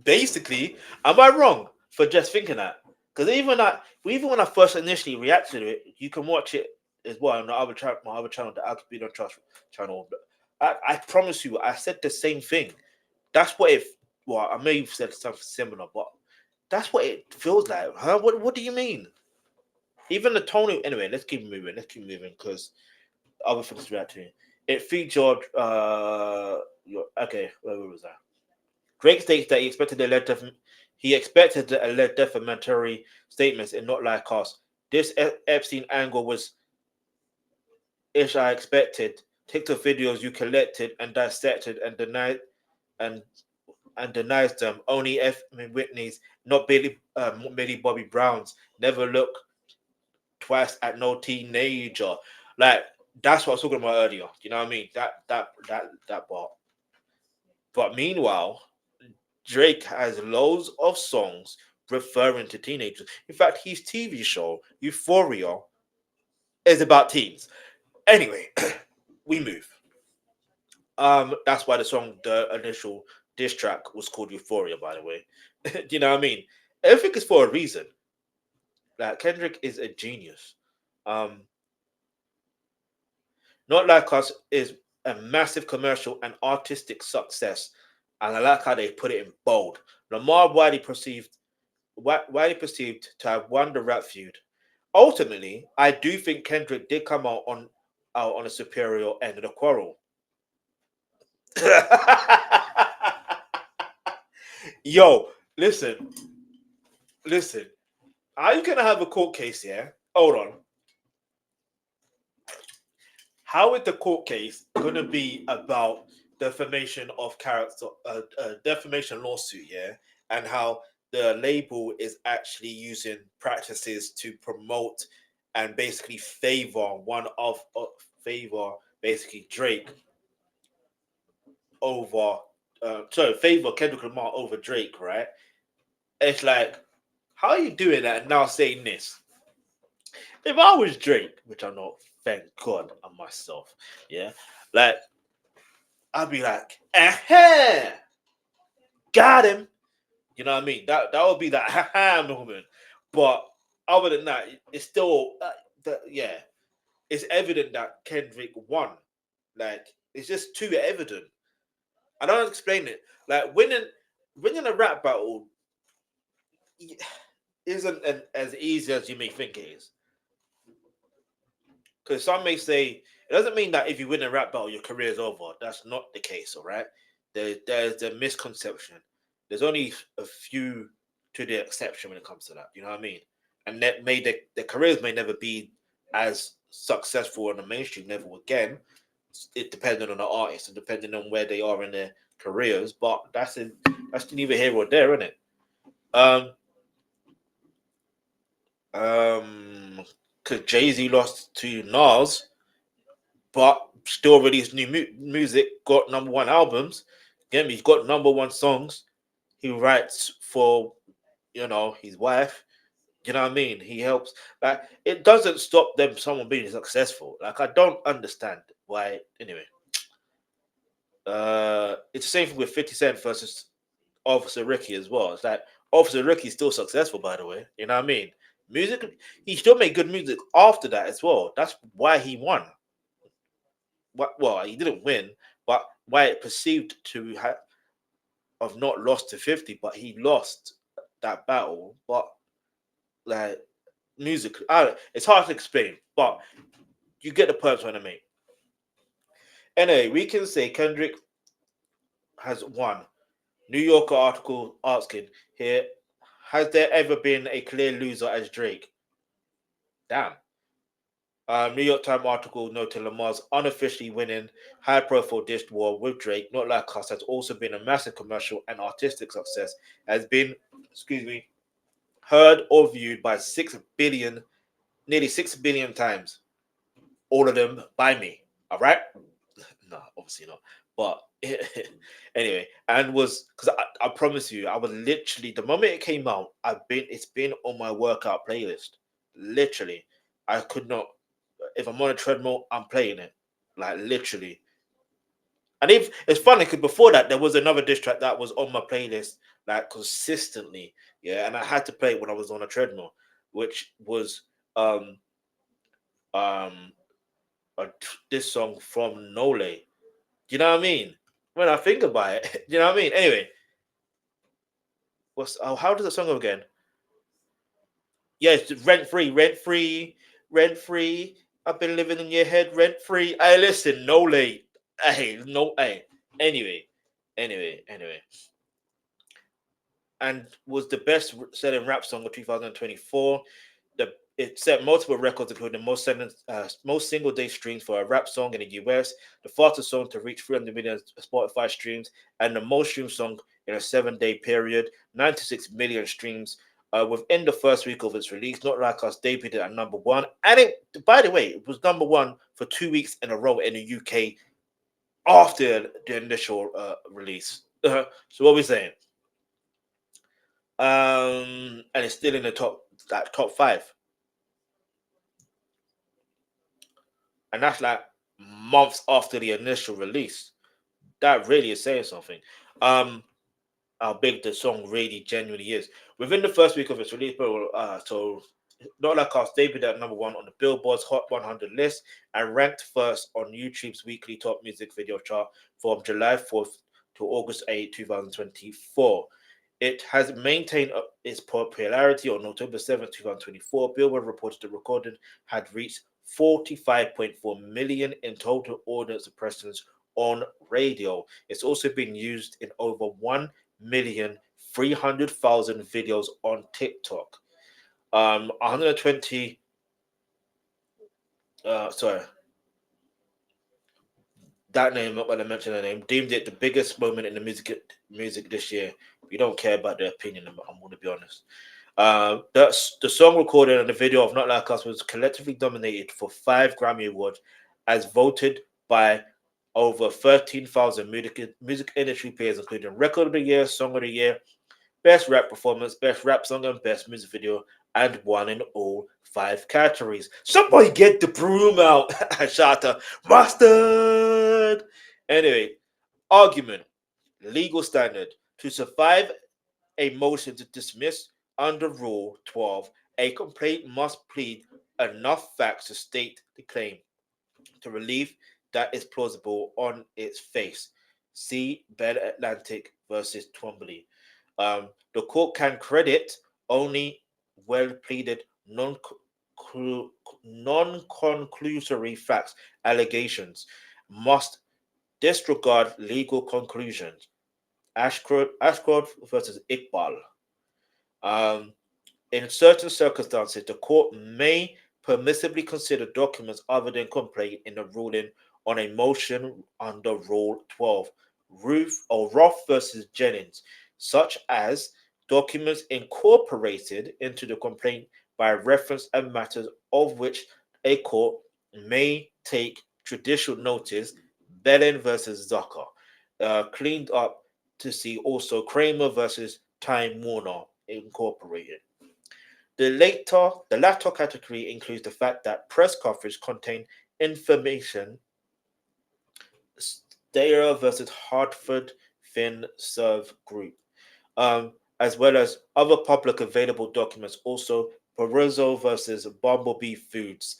Basically, am I wrong for just thinking that? Because even when I first initially reacted to it, you can watch it as well on the other channel, my other channel, the Alkebulan Trust channel. I promise you, I said the same thing. That's what it. Well, I may have said something similar, but that's what it feels like. Huh? What do you mean? Even the tone. Anyway, let's keep moving. Let's keep moving because other things to react to. It featured. Your okay. Where was that? Drake states that he expected the alleged defamatory statements and not like us. This Epstein angle was ish I expected. TikTok videos you collected and dissected and denied and denies them. Only Whitney's, not Millie Bobby Brown's. Never look twice at no teenager. Like that's what I was talking about earlier. You know what I mean? That part. But meanwhile, Drake has loads of songs referring to teenagers. In fact, his TV show, Euphoria, is about teens. Anyway, we move. That's why the song, the initial diss track, was called Euphoria, by the way. Do you know what I mean? Everything is for a reason. Like Kendrick is a genius. Um, Not Like Us is a massive commercial and artistic success, and I like how they put it in bold. Lamar widely perceived to have won the rap feud. Ultimately, I do think Kendrick did come out on a superior end of the quarrel. Yo, listen. Are you gonna have a court case here? Hold on. How is the court case gonna be about defamation of character, defamation lawsuit? Yeah, and how the label is actually using practices to promote and basically favor basically Drake over favor Kendrick Lamar over Drake, right? It's like, how are you doing that and now saying this? If I was Drake, which I'm not, thank God I'm myself, yeah, like I'd be like, got him. You know what I mean? That would be that moment. But other than that, it's still yeah, it's evident that Kendrick won. Like it's just too evident. I don't explain it. Like winning a rap battle isn't as easy as you may think it is. Because some may say it doesn't mean that if you win a rap battle, your career is over. That's not the case, all right? There's a misconception. There's only a few to the exception when it comes to that. You know what I mean? And that may the careers may never be as successful on the mainstream level again. It depending on the artist and depending on where they are in their careers. But that's neither here or there, isn't it? Um, because Jay-Z lost to Nas, but still released new music, got number one albums. Again, he's got number one songs. He writes for his wife. You know what I mean? He helps. Like it doesn't stop them someone being successful. Like I don't understand why. Anyway, it's the same thing with 50 Cent versus Officer Ricky as well. It's like Officer Ricky's still successful, by the way. You know what I mean? Music, he still made good music after that as well. That's why he won. Well, he didn't win, but why it perceived to have not lost to 50, but he lost that battle. But like music, it's hard to explain, but you get the point when I make. Anyway, we can say Kendrick has won. New Yorker article asking here: has there ever been a clear loser as Drake? Damn. New York Times article noted Lamar's unofficially winning high-profile diss war with Drake, Not Like Us, has also been a massive commercial and artistic success. Has been, heard or viewed by nearly 6 billion times. All of them by me. All right? No, obviously not. But anyway, and was because I promise you, I was literally the moment it came out, it's been on my workout playlist. Literally, I could not. If I'm on a treadmill, I'm playing it. Like literally. And if it's funny because before that there was another diss track that was on my playlist like consistently, yeah, and I had to play it when I was on a treadmill, which was um um this song from Nole. Do you know what I mean? When I think about it, you know what I mean. Anyway, how does the song go again? Yeah, it's rent free, rent free. I've been living in your head rent free. Hey, listen, Nole. Hey, no, hey. Anyway, anyway. And was the best selling rap song of 2024. It set multiple records, including most single day streams for a rap song in the US, the fastest song to reach 300 million Spotify streams, and the most streamed song in a 7-day period, 96 million streams. Within the first week of its release, Not Like Us debuted at number one, and by the way, it was number one for 2 weeks in a row in the UK after the initial release. So what we saying? And it's still in the top five, and that's like months after the initial release. That really is saying something. Um, how big the song really genuinely is. Within the first week of its release, so Not Like Us debuted at number one on the Billboard's Hot 100 list and ranked first on YouTube's weekly top music video chart from July 4th to August 8, 2024. It has maintained its popularity on October 7th, 2024. Billboard reported the recording had reached 45.4 million in total audience impressions on radio. It's also been used in over 1,300,000 videos on TikTok. 120. Sorry, that name. I'm not going to mention the name. Deemed it the biggest moment in the music this year. We don't care about their opinion. I'm going to be honest. The song recorded and the video of Not Like Us was collectively nominated for 5 Grammy Awards, as voted by over 13,000 music industry peers, including Record of the Year, Song of the Year, Best Rap Performance, Best Rap Song, and Best Music Video, and won in all 5 categories. Somebody get the broom out! Shout out, Mustard! Anyway, argument, legal standard. To survive a motion to dismiss under Rule 12, a complaint must plead enough facts to state the claim to relief that is plausible on its face. See Bell Atlantic versus Twombly. The court can credit only well pleaded non-conclusory facts. Allegations must disregard legal conclusions. Ashcroft versus Iqbal. Um, in certain circumstances, the court may permissibly consider documents other than complaint in the ruling on a motion under Rule 12, Roth versus Jennings, such as documents incorporated into the complaint by reference and matters of which a court may take judicial notice. Bellin versus Zucker, cleaned up to see also Kramer versus Time Warner Incorporated. The latter category includes the fact that press coverage contained information. Steyr versus Hartford Fin Serve Group, as well as other public available documents. Also, Barroso versus Bumblebee Foods.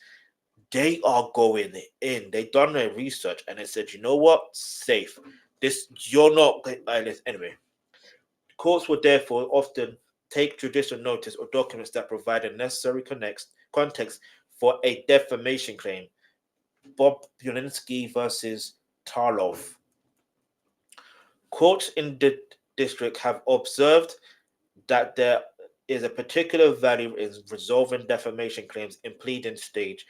They are going in. They done their research and they said, you know what, safe. This you're not anyway. Courts would therefore often take judicial notice or documents that provide a necessary context for a defamation claim. Bob Bulinski versus Tarlov. Courts in the district have observed that there is a particular value in resolving defamation claims in pleading stage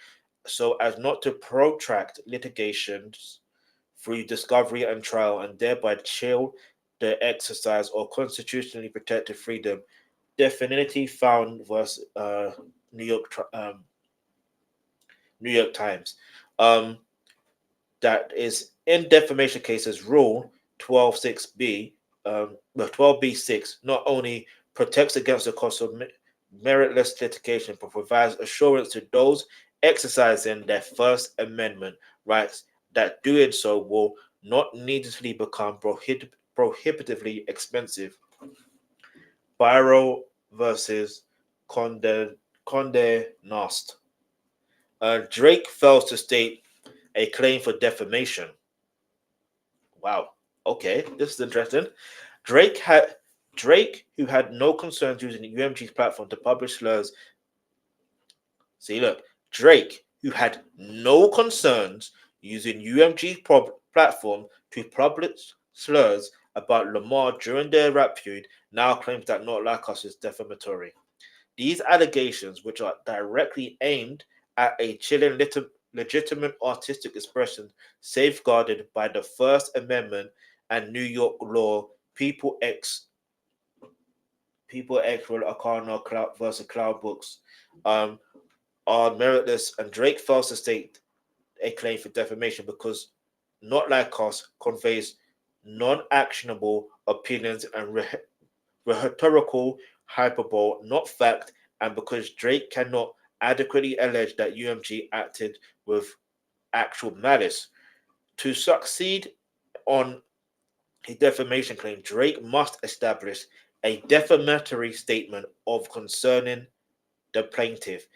so as not to protract litigations through discovery and trial and thereby chill the exercise or constitutionally protected freedom. Definitively found versus New York New York Times. Um, that is in defamation cases rule 12.6b, 12b6 not only protects against the cost of meritless litigation but provides assurance to those exercising their First Amendment rights that doing so will not needlessly become prohibitively expensive. Byro versus Conde Nast. Drake fails to state a claim for defamation. Wow. Okay, this is interesting. Drake had Drake, who had no concerns using UMG's platform to publish slurs. See, look, Drake, who had no concerns using UMG's platform to publish slurs about Lamar during their rap feud, now claims that Not Like Us is defamatory. These allegations, which are directly aimed at a chilling legitimate artistic expression safeguarded by the First Amendment and New York law, People X Roll Arcana Cloud versus Cloud Books, um, are meritless, and Drake fails to state a claim for defamation because Not Like Us conveys non-actionable opinions and rhetorical hyperbole, not fact, and because Drake cannot adequately allege that UMG acted with actual malice. To succeed on his defamation claim, Drake must establish a defamatory statement of concerning the plaintiff,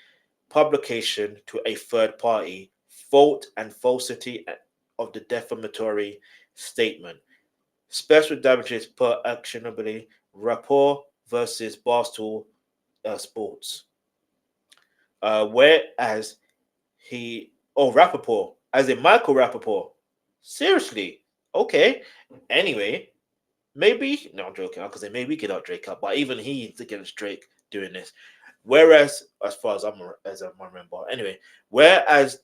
publication to a third party, fault and falsity of the defamatory statement. Special damages per actionability, rapport versus Barstool Sports. Whereas Rappaport, as in Michael Rappaport. Seriously, okay. Anyway, maybe, no, I'm joking. I could say maybe we get out Drake up, but even he's against Drake doing this. Whereas, as far as I remember, anyway, whereas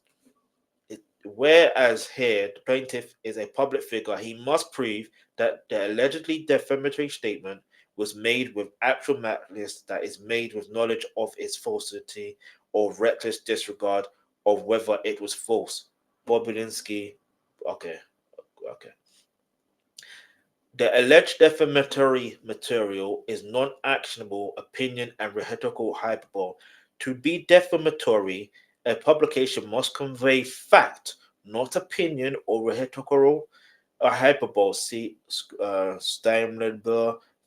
here the plaintiff is a public figure, he must prove that the allegedly defamatory statement was made with actual malice, that is made with knowledge of its falsity or reckless disregard of whether it was false. Bobulinski. Okay, okay. The alleged defamatory material is non actionable opinion and rhetorical hyperbole. To be defamatory, a publication must convey fact, not opinion or rhetorical hyperbole. See Steinberg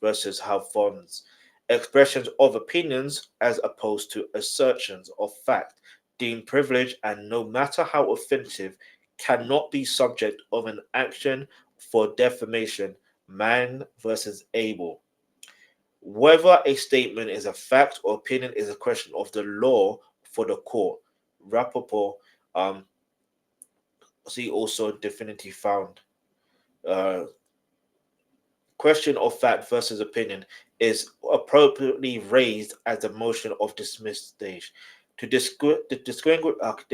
versus Halfons. Expressions of opinions as opposed to assertions of fact, deemed privileged and no matter how offensive, cannot be subject of an action for defamation. Man versus Abel. Whether a statement is a fact or opinion is a question of the law for the court. Rappaport, um, see also definitively found. Uh, Question of fact versus opinion is appropriately raised as a motion of dismiss stage to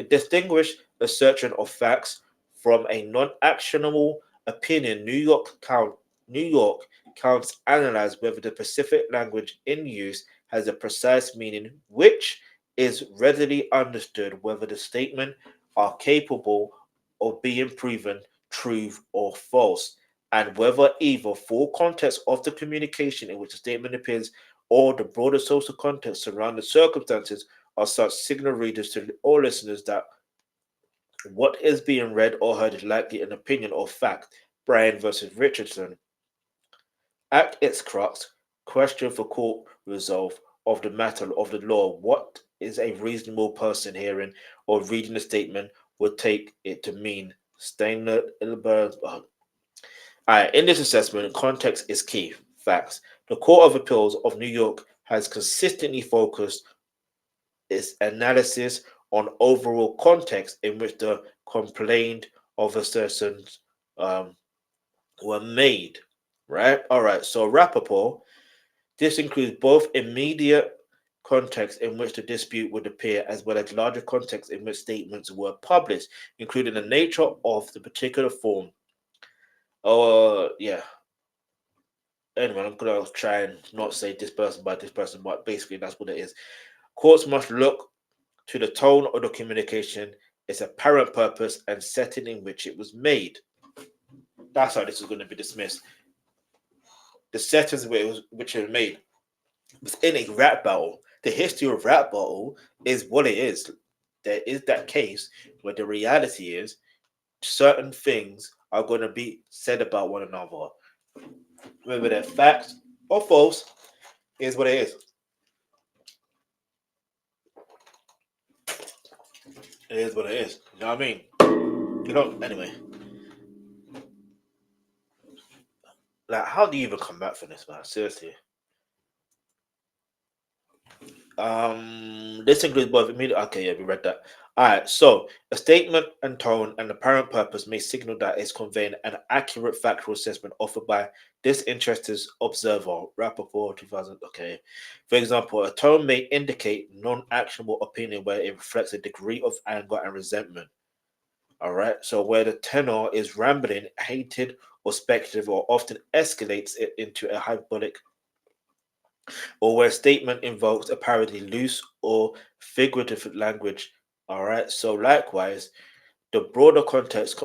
distinguish assertion of facts from a non-actionable opinion. New York counts analyze whether the specific language in use has a precise meaning which is readily understood, whether the statement are capable of being proven true or false, and whether either full context of the communication in which the statement appears or the broader social context surrounding circumstances are such signal readers to all listeners that what is being read or heard is likely an opinion or fact. Bryan versus Richardson. At its crux, question for court resolve of the matter of the law, what is a reasonable person hearing or reading the statement would take it to mean? Steiner, Ilberg, Alright, in this assessment, context is key. Facts. The Court of Appeals of New York has consistently focused its analysis on overall context in which the complaint of assertions um, were made. Right? Alright, so Rappaport, this includes both immediate context in which the dispute would appear as well as larger context in which statements were published, including the nature of the particular form. Yeah, anyway, I'm gonna try and not say this person by this person, but basically that's what it is. Courts must look to the tone of the communication, its apparent purpose, and setting in which it was made. That's how this is going to be dismissed. The settings which it was made within a rap battle. The history of rap battle is what it is. There is that case where the reality is certain things are going to be said about one another, whether they're facts or false. Is what it is. It is what it is. You know what I mean? Anyway, like, how do you even come back from this, man? Seriously. This includes both immediate. Okay, yeah, we read that. All right. So, a statement and tone and apparent purpose may signal that it's conveying an accurate factual assessment offered by disinterested observer. Rappaport 2000. Okay. For example, a tone may indicate non-actionable opinion where it reflects a degree of anger and resentment. All right. So where the tenor is rambling, hated, or speculative, or often escalates it into a hyperbolic, or where a statement invokes apparently loose or figurative language. All right. So likewise, the broader context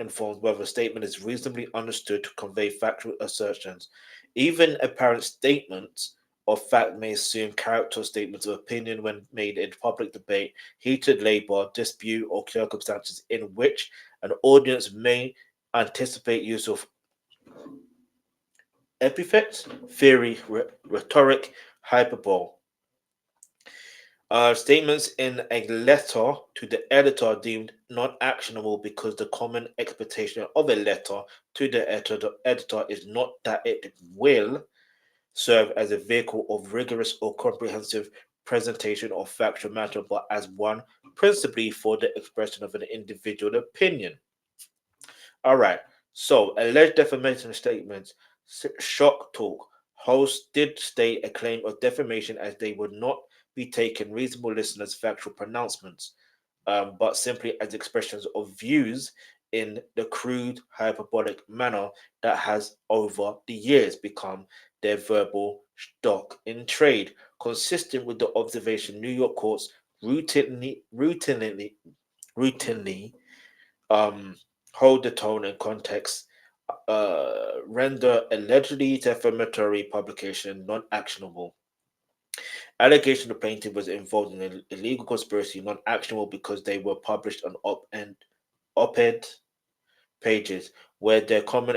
informs whether a statement is reasonably understood to convey factual assertions. Even apparent statements of fact may assume character statements of opinion when made in public debate, heated labor, dispute, or circumstances in which an audience may anticipate use of epithets, theory, rhetoric, hyperbole. Statements in a letter to the editor are deemed not actionable because the common expectation of a letter to the editor is not that it will serve as a vehicle of rigorous or comprehensive presentation of factual matter, but as one principally for the expression of an individual opinion. All right. So, alleged defamation statements, shock talk. Hosts did state a claim of defamation as they would not be taken reasonable listeners' factual pronouncements, but simply as expressions of views in the crude, hyperbolic manner that has over the years become their verbal stock in trade, consistent with the observation New York courts routinely um, hold the tone and context, render allegedly defamatory publication non-actionable. Allegation the plaintiff was involved in an illegal conspiracy non-actionable because they were published on op-ed pages where their common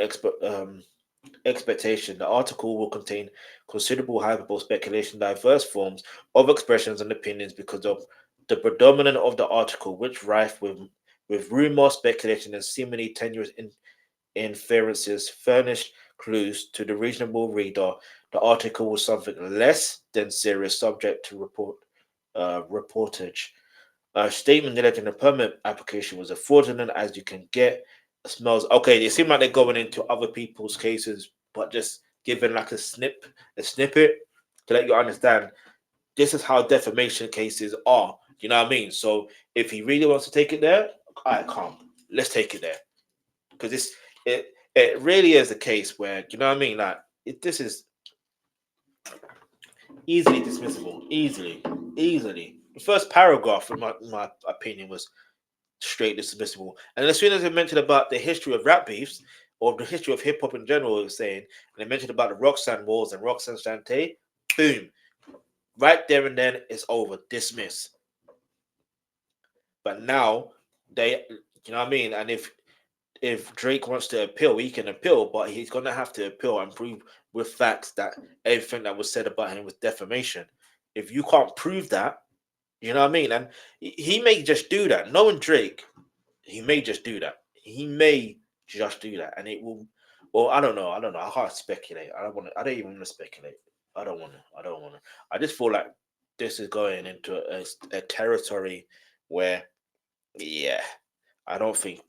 expectation. The article will contain considerable hyperbole speculation, diverse forms of expressions and opinions because of the predominant of the article, which rife with rumor, speculation, and seemingly tenuous inferences, furnished clues to the reasonable reader. The article was something less than serious, subject to reportage. A statement alleging a permit application was as fraudulent as you can get. It smells okay. It seems like they're going into other people's cases, but just giving like a snippet to let you understand this is how defamation cases are. You know what I mean? So if he really wants to take it there, all right, calm. Let's take it there because it really is a case where you know what I mean. Like this is easily dismissible, easily. The first paragraph, in my opinion, was straight dismissible. And as soon as they mentioned about the history of rap beefs or the history of hip hop in general, it was saying, and they mentioned about the Roxanne Wars and Roxanne Shante, boom, right there and then it's over, dismiss. But now they, you know what I mean? And if Drake wants to appeal, he can appeal, but he's gonna have to appeal and prove with facts that everything that was said about him was defamation. If you can't prove that, you know what I mean? And he may just do that. Knowing Drake, he may just do that. He may just do that, and it will. Well, I don't know. I don't know. I can't speculate. I don't want to. I don't even want to speculate. I don't want to. I don't want to. I just feel like this is going into a territory where, yeah, I don't think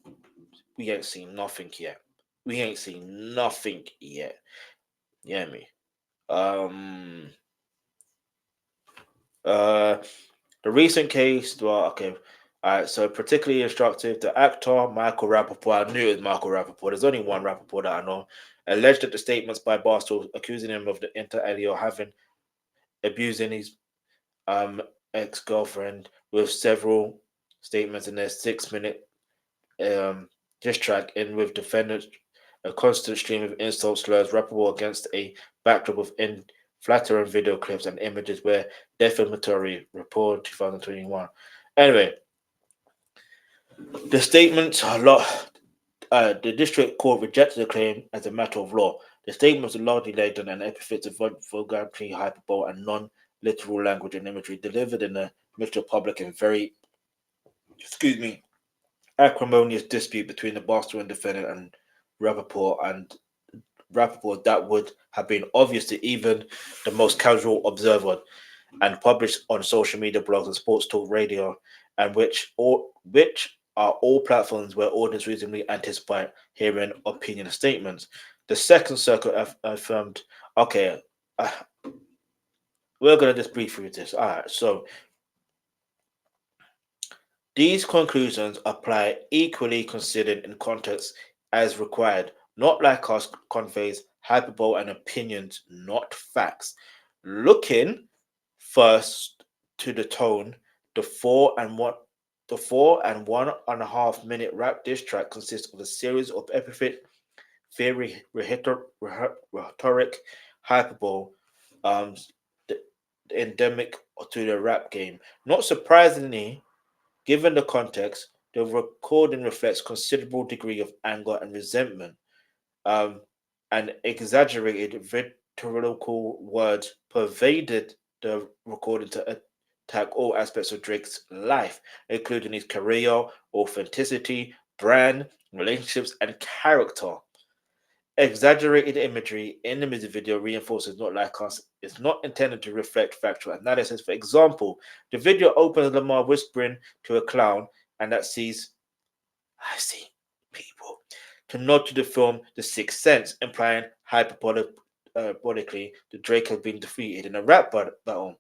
we ain't seen nothing yet. We ain't seen nothing yet. Yeah, me. Um. Uh. The recent case, well, okay. All right, so particularly instructive, the actor Michael Rappaport, I knew it was Michael Rappaport, there's only one Rappaport that I know, alleged that the statements by Barstool accusing him of the inter alia having abusing his ex-girlfriend with several statements in their 6 minute diss track and with defendants a constant stream of insult slurs Rappaport against a backdrop of flattering video clips and images where defamatory report 2021. Anyway, the statements are the district court rejected the claim as a matter of law. The statements are largely laden and epithets of vulgarity, hyperbole, and non-literal language and imagery delivered in a mixture of public and very, acrimonious dispute between the Barstool and defendant and Rappaport that would have been obvious to even the most casual observer and published on social media blogs and sports talk radio, and which are all platforms where audience reasonably anticipate hearing opinion statements. The Second Circuit affirmed, okay, uh, we're going to just breeze through this. All right, so these conclusions apply equally considered in context as required, not like us conveys hyperbole and opinions, not facts. Looking first to the tone, the the 4.5 minute rap diss track consists of a series of epithet, very rhetoric, hyperbole, um, endemic to the rap game. Not surprisingly, given the context, the recording reflects considerable degree of anger and resentment, um, and exaggerated rhetorical words pervaded the recording to attack all aspects of Drake's life, including his career, authenticity, brand, relationships, and character. Exaggerated imagery in the music video reinforces not like us. It's not intended to reflect factual analysis. For example, the video opens Lamar whispering to a clown and that sees, I see people, to nod to the film The Sixth Sense, implying hyperbolically that Drake has been defeated in a rap battle.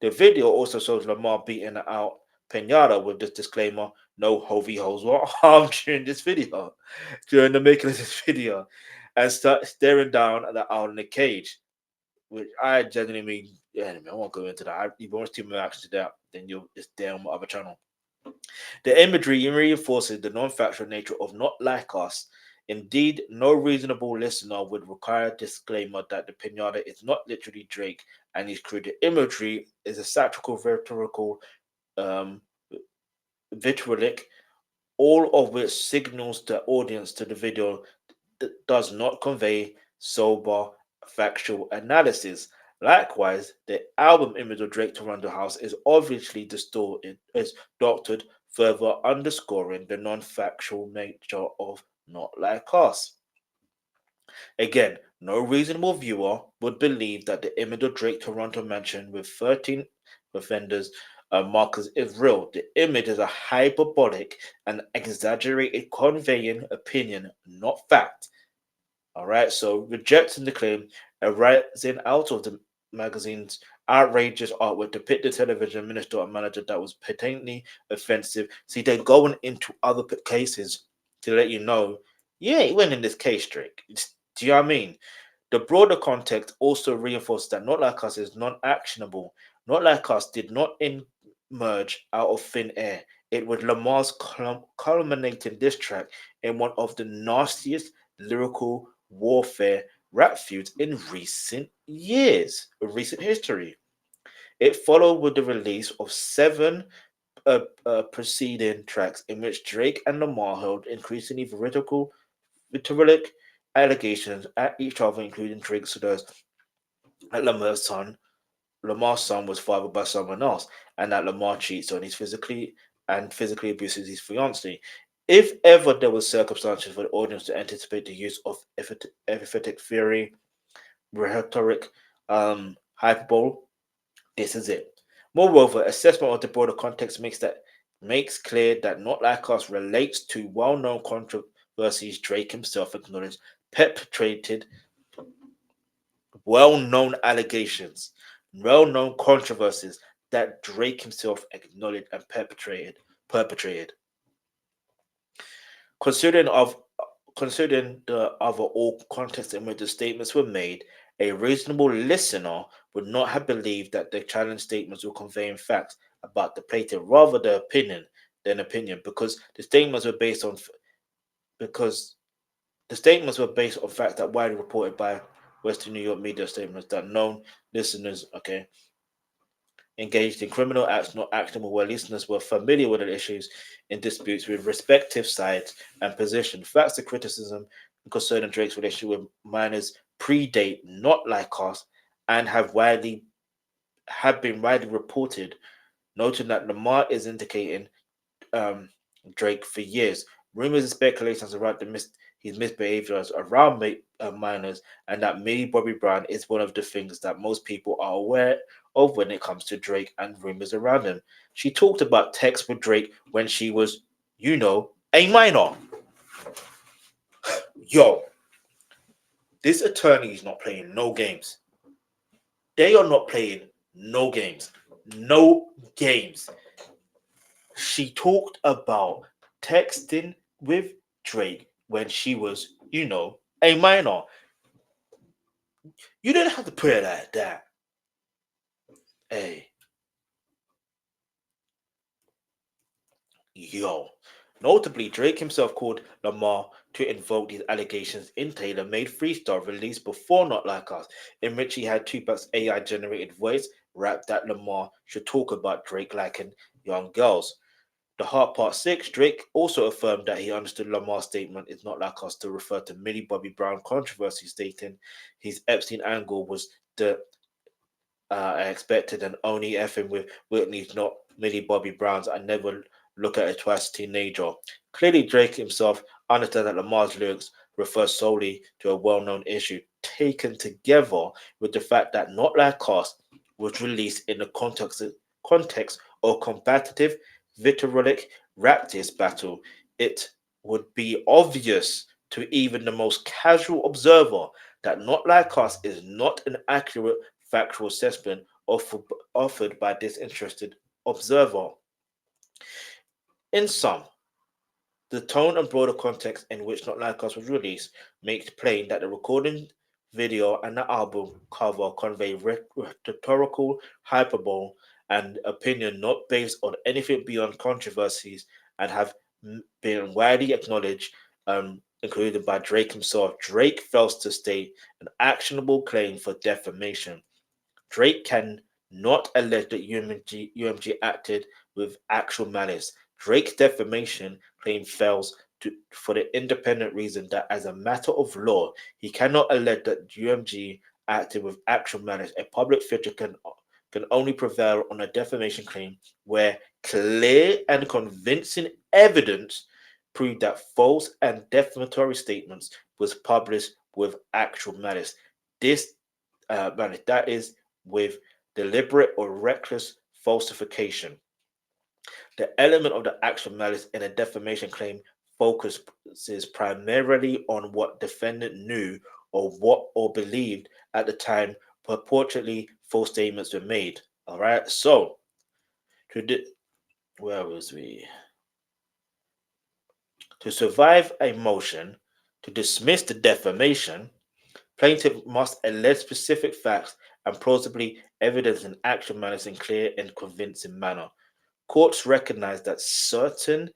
The video also shows Lamar beating out Pinata with this disclaimer No hovey holes were harmed during the making of this video, and start staring down at the owl in the cage, which I genuinely mean, yeah, anyway, I won't go into that. If you want to see my reaction to that, then you'll just stay on my other channel. The imagery reinforces the non-factual nature of not like us. Indeed, no reasonable listener would require a disclaimer that the pinata is not literally Drake and his crew. The imagery is a satirical, um, vitriolic, all of which signals the audience to the video does not convey sober, factual analysis. Likewise, the album image of Drake Toronto House is obviously distorted, is doctored, further underscoring the non-factual nature of Not Like Us. Again, no reasonable viewer would believe that the image of Drake Toronto mansion with 13 offenders markers is real. The image is a hyperbolic and exaggerated conveying opinion, not fact. All right, so rejecting the claim, arising out of the magazine's outrageous artwork depicted television minister or manager that was patently offensive. See, they're going into other cases to let you know, yeah, he went in this case, Drake. Do you know what I mean? The broader context also reinforces that Not Like Us is non actionable. Not Like Us did not emerge out of thin air. It was Lamar's culminating diss track in one of the nastiest lyrical warfare rap feuds in recent history. It followed with the release of seven preceding tracks in which Drake and Lamar held increasingly vitriolic allegations at each other, including Drake suggests that Lamar's son was fathered by someone else, and that Lamar cheats on his physically abuses his fiancée. If ever there was circumstances for the audience to anticipate the use of epiphatic theory, rhetoric, hyperbole, this is it. Moreover, assessment of the broader context makes clear that Not Like Us relates to well-known controversies Drake himself acknowledged perpetrated, well-known allegations, well-known controversies that Drake himself acknowledged and perpetrated. Considering of Considering the overall context in which the statements were made, a reasonable listener would not have believed that the challenge statements were conveying facts about the plaintiff, rather the opinion, because the statements were based on facts that widely reported by Western New York media statements that known listeners, okay, engaged in criminal acts not actionable where listeners were familiar with the issues in disputes with respective sides and position. Facts of criticism concerning Drake's relationship with minors predate Not Like Us and have been widely reported, noting that Lamar is indicating um, Drake for years. Rumors and speculations around his misbehaviors around minors, and that Millie Bobby Brown is one of the things that most people are aware of when it comes to Drake and rumors around him. She talked about texts with Drake when she was, a minor. Yo, this attorney is not playing no games. They are not playing no games. No games. She talked about texting with Drake when she was, a minor. You didn't have to put it like that. Hey, yo. Notably, Drake himself called Lamar to invoke these allegations in Taylor made freestyle released before Not Like Us, in which he had Tupac's AI generated voice rap that Lamar should talk about Drake liking young girls. The Heart Part 6, Drake also affirmed that he understood Lamar's statement is not like us to refer to Millie Bobby Brown controversy, stating his Epstein angle was the expected and only effing with Whitney's, not Millie Bobby Brown's. I never look at it twice, teenager. Clearly, Drake himself understood that Lamar's lyrics refer solely to a well known issue, taken together with the fact that Not Like Us was released in the context of competitive vitriolic rap diss battle. It would be obvious to even the most casual observer that Not Like Us is not an accurate factual assessment offered by this interested observer. In sum, the tone and broader context in which Not Like Us was released makes plain that the recording, video, and the album cover convey rhetorical hyperbole and opinion not based on anything beyond controversies and have been widely acknowledged, included by Drake himself. Drake fails to state an actionable claim for defamation. Drake can not allege that UMG acted with actual malice. Drake's defamation claim fails for the independent reason that, as a matter of law, he cannot allege that UMG acted with actual malice. A public figure can only prevail on a defamation claim where clear and convincing evidence prove that false and defamatory statements was published with actual malice. This malice, that is, with deliberate or reckless falsification. The element of the actual malice in a defamation claim focuses primarily on what defendant knew or what or believed at the time purportedly false statements were made. All right, so to where was we? To survive a motion to dismiss the defamation, plaintiff must allege specific facts and plausibly evidence an actual malice in clear and convincing manner. Courts recognize that certain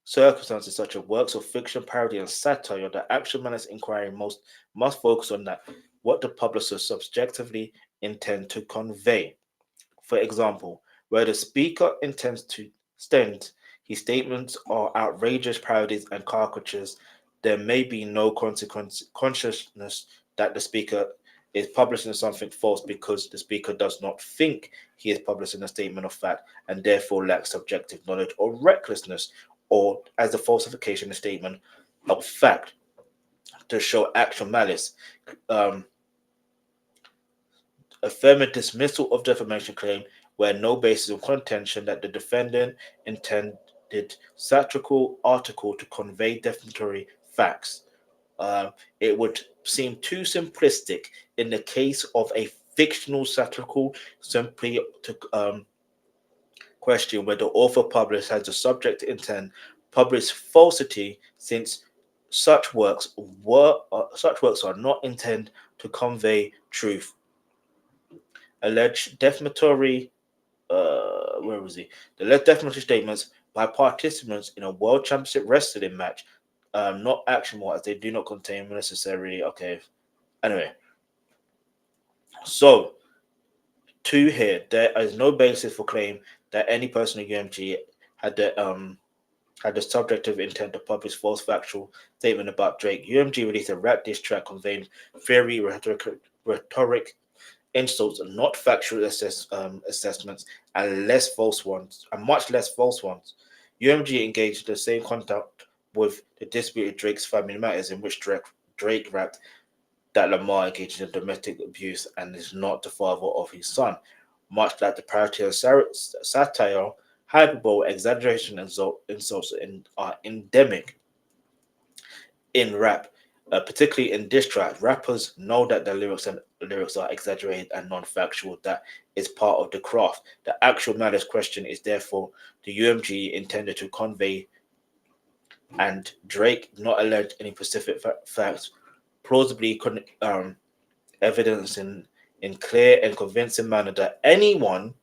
circumstances, such as works of fiction, parody, and satire, the actual malice inquiry must focus on that what the publisher subjectively intend to convey. For example, where the speaker intends to stent his statements are outrageous parodies and caricatures, there may be no consciousness that the speaker is publishing something false because the speaker does not think he is publishing a statement of fact and therefore lacks subjective knowledge or recklessness, or as a falsification of statement of fact to show actual malice. Um, Affirmative dismissal of defamation claim where no basis of contention that the defendant intended satirical article to convey defamatory facts. It would seem too simplistic in the case of a fictional satirical simply to question whether the author published has the subject intent publish falsity, since such works are not intended to convey truth. Alleged defamatory where was he? The alleged defamatory statements by participants in a world championship wrestling match, not actionable as they do not contain necessary. Okay. Anyway, so two here, there is no basis for claim that any person in UMG had the subjective intent to publish false factual statement about Drake. UMG released a rap diss track conveying fiery rhetoric insults and not factual assessments and much less false ones. UMG engaged the same conduct with the disputed Drake's family matters, in which Drake rapped that Lamar engaged in domestic abuse and is not the father of his son. Much like the parody and satire, hyperbole, exaggeration, and insults are endemic in rap, particularly in diss tracks. Rappers know that the lyrics are exaggerated and non-factual. That is part of the craft. The actual malice question is therefore the UMG intended to convey, and Drake not alleged any specific facts, plausibly evidence in clear and convincing manner that anyone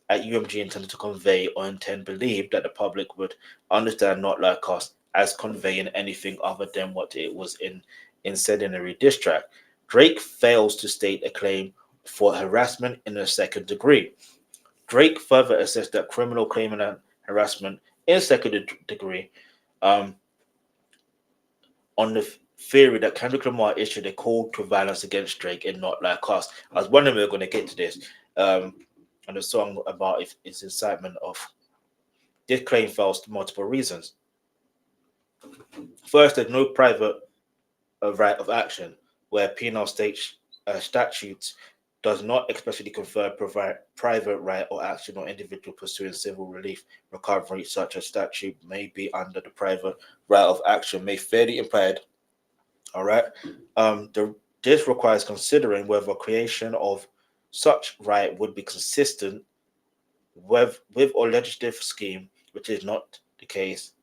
at UMG intended to convey or intend believe that the public would understand Not Like Us as conveying anything other than what it was in incendiary diss track. Drake fails to state a claim for harassment in the second degree. Drake further assessed that criminal claim and harassment in second degree um, on the theory that Kendrick Lamar issued a call to violence against Drake in Not Like Us. I was wondering we were going to get to this. And the song about its incitement of this claim fails for multiple reasons. First, there's no private right of action, where penal statutes does not expressly confer private right or action on individual pursuing civil relief recovery. Such a statute may be under the private right of action, may fairly impaired. All right. This requires considering whether creation of such right would be consistent with or legislative scheme which is not the case.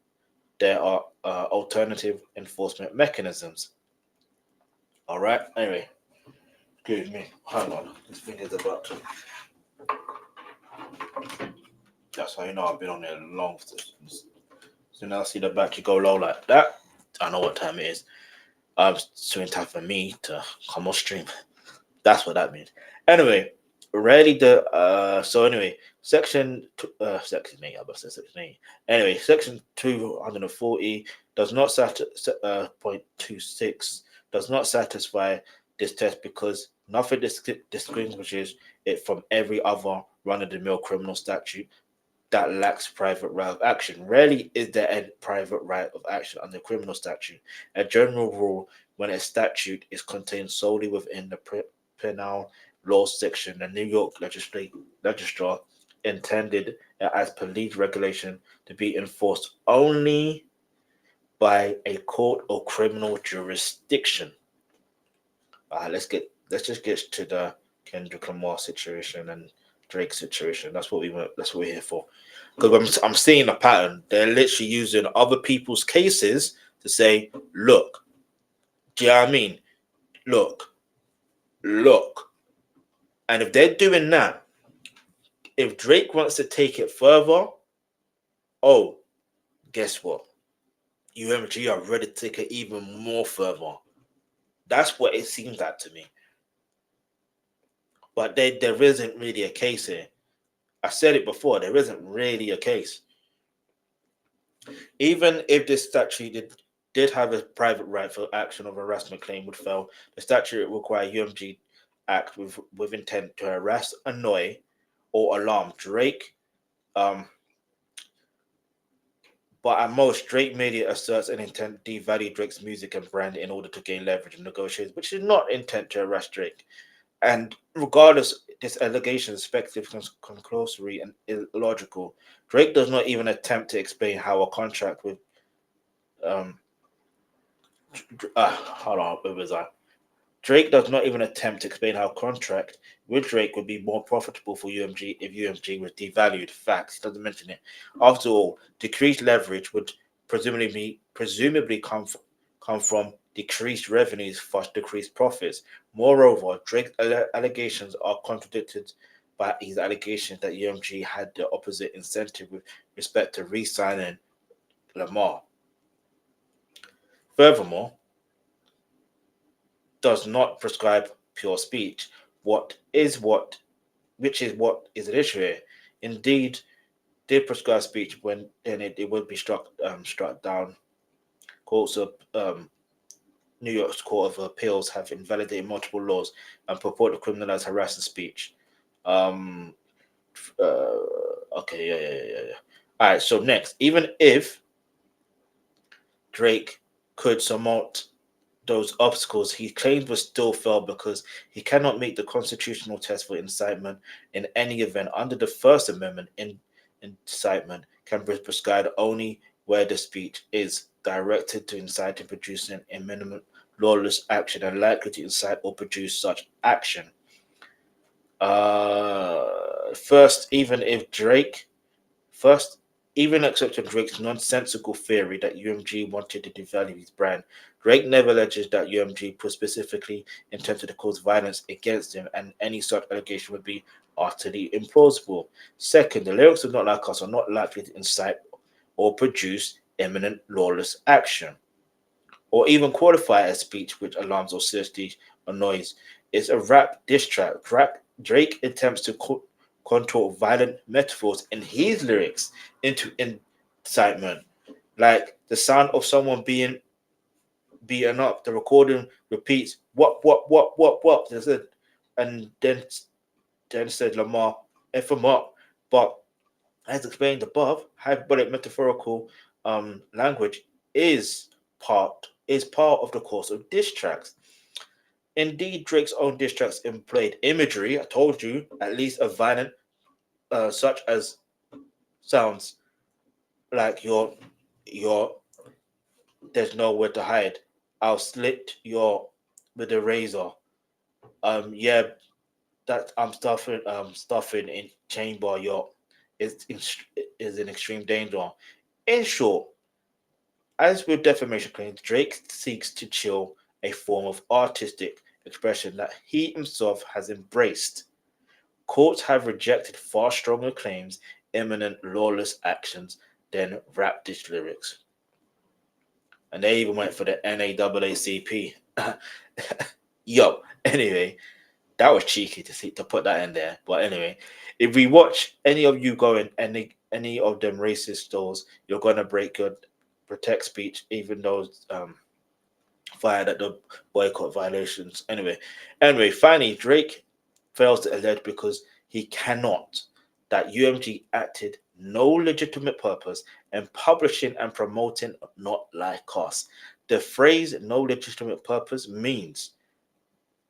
There are alternative enforcement mechanisms. All right. Anyway, excuse me. Hang on. This thing is about to. That's how you know I've been on there long. So now I see the battery go low like that. I know what time it is. It's time for me to come on stream. That's what that means. Anyway, ready the so anyway, section 8, I must say section 8. Anyway, section 240 does not point 26 does not satisfy this test because nothing distinguishes it from every other run-of-the-mill criminal statute that lacks private right of action. Rarely is there a private right of action under criminal statute. A general rule when a statute is contained solely within the penal law section, the New York legislature intended as police regulation to be enforced only by a court or criminal jurisdiction. Let's just get to the Kendrick Lamar situation and Drake situation. That's what we want. That's what we're here for. Because I'm seeing a pattern. They're literally using other people's cases to say, look, do you know what I mean? Look. And if they're doing that, if Drake wants to take it further, oh, guess what? UMG are ready to take it even more further. That's what it seems like to me. But there isn't really a case here. I said it before, there isn't really a case. Even if this statute did have a private right for action of harassment claim would fail, the statute would require UMG act with intent to harass, annoy, or alarm Drake. But at most, Drake media asserts an intent to devalue Drake's music and brand in order to gain leverage in negotiations, which is not intent to harass Drake. And regardless, this allegation is speculative, conclusory, and illogical. Drake does not even attempt to explain how a contract with hold on, where was I? Drake does not even attempt to explain how a contract with Drake would be more profitable for UMG if UMG was devalued. Facts. He doesn't mention it. After all, decreased leverage would presumably come from decreased revenues for decreased profits. Moreover, Drake's allegations are contradicted by his allegations that UMG had the opposite incentive with respect to re-signing Lamar. Furthermore, does not prescribe pure speech, which is what is an issue here. Indeed, did prescribe speech when then it would be struck down. Courts of New York's Court of Appeals have invalidated multiple laws and purport to criminalize harassing speech. Okay, yeah. All right, so next, even if Drake could surmount those obstacles, he claims will still fail because he cannot meet the constitutional test for incitement in any event. Under the First Amendment, incitement can be prescribed only where the speech is directed to incite and producing imminent lawless action and likely to incite or produce such action. Even accepting Drake's nonsensical theory that UMG wanted to devalue his brand, Drake never alleges that UMG specifically intended to cause violence against him, and any such allegation would be utterly implausible. Second, the lyrics of Not Like Us are not likely to incite or produce imminent lawless action, or even qualify as speech which alarms or seriously annoys. It's a rap diss track. Drake attempts to contour violent metaphors in his lyrics into incitement, like the sound of someone being beaten up. The recording repeats what, and then said Lamar F him up. But as explained above, hyperbolic metaphorical language is part of the course of diss tracks. Indeed, Drake's own diss tracks employed imagery. I told you, at least a violent, such as sounds like your there's nowhere to hide. I'll slit your with a razor. Yeah, that I'm stuffing in chamber is in, is in extreme danger. In short, as with defamation claims, Drake seeks to chill a form of artistic expression that he himself has embraced. Courts have rejected far stronger claims, imminent lawless actions than rap diss lyrics. And they even went for the NAACP. Yo, anyway, that was cheeky to put that in there. But anyway, if we watch any of you go in any of them racist stores, you're gonna break your protect speech, even though fired at the boycott violations. Anyway, finally, Drake fails to allege because he cannot that UMG acted no legitimate purpose in publishing and promoting Not Like Us. The phrase no legitimate purpose means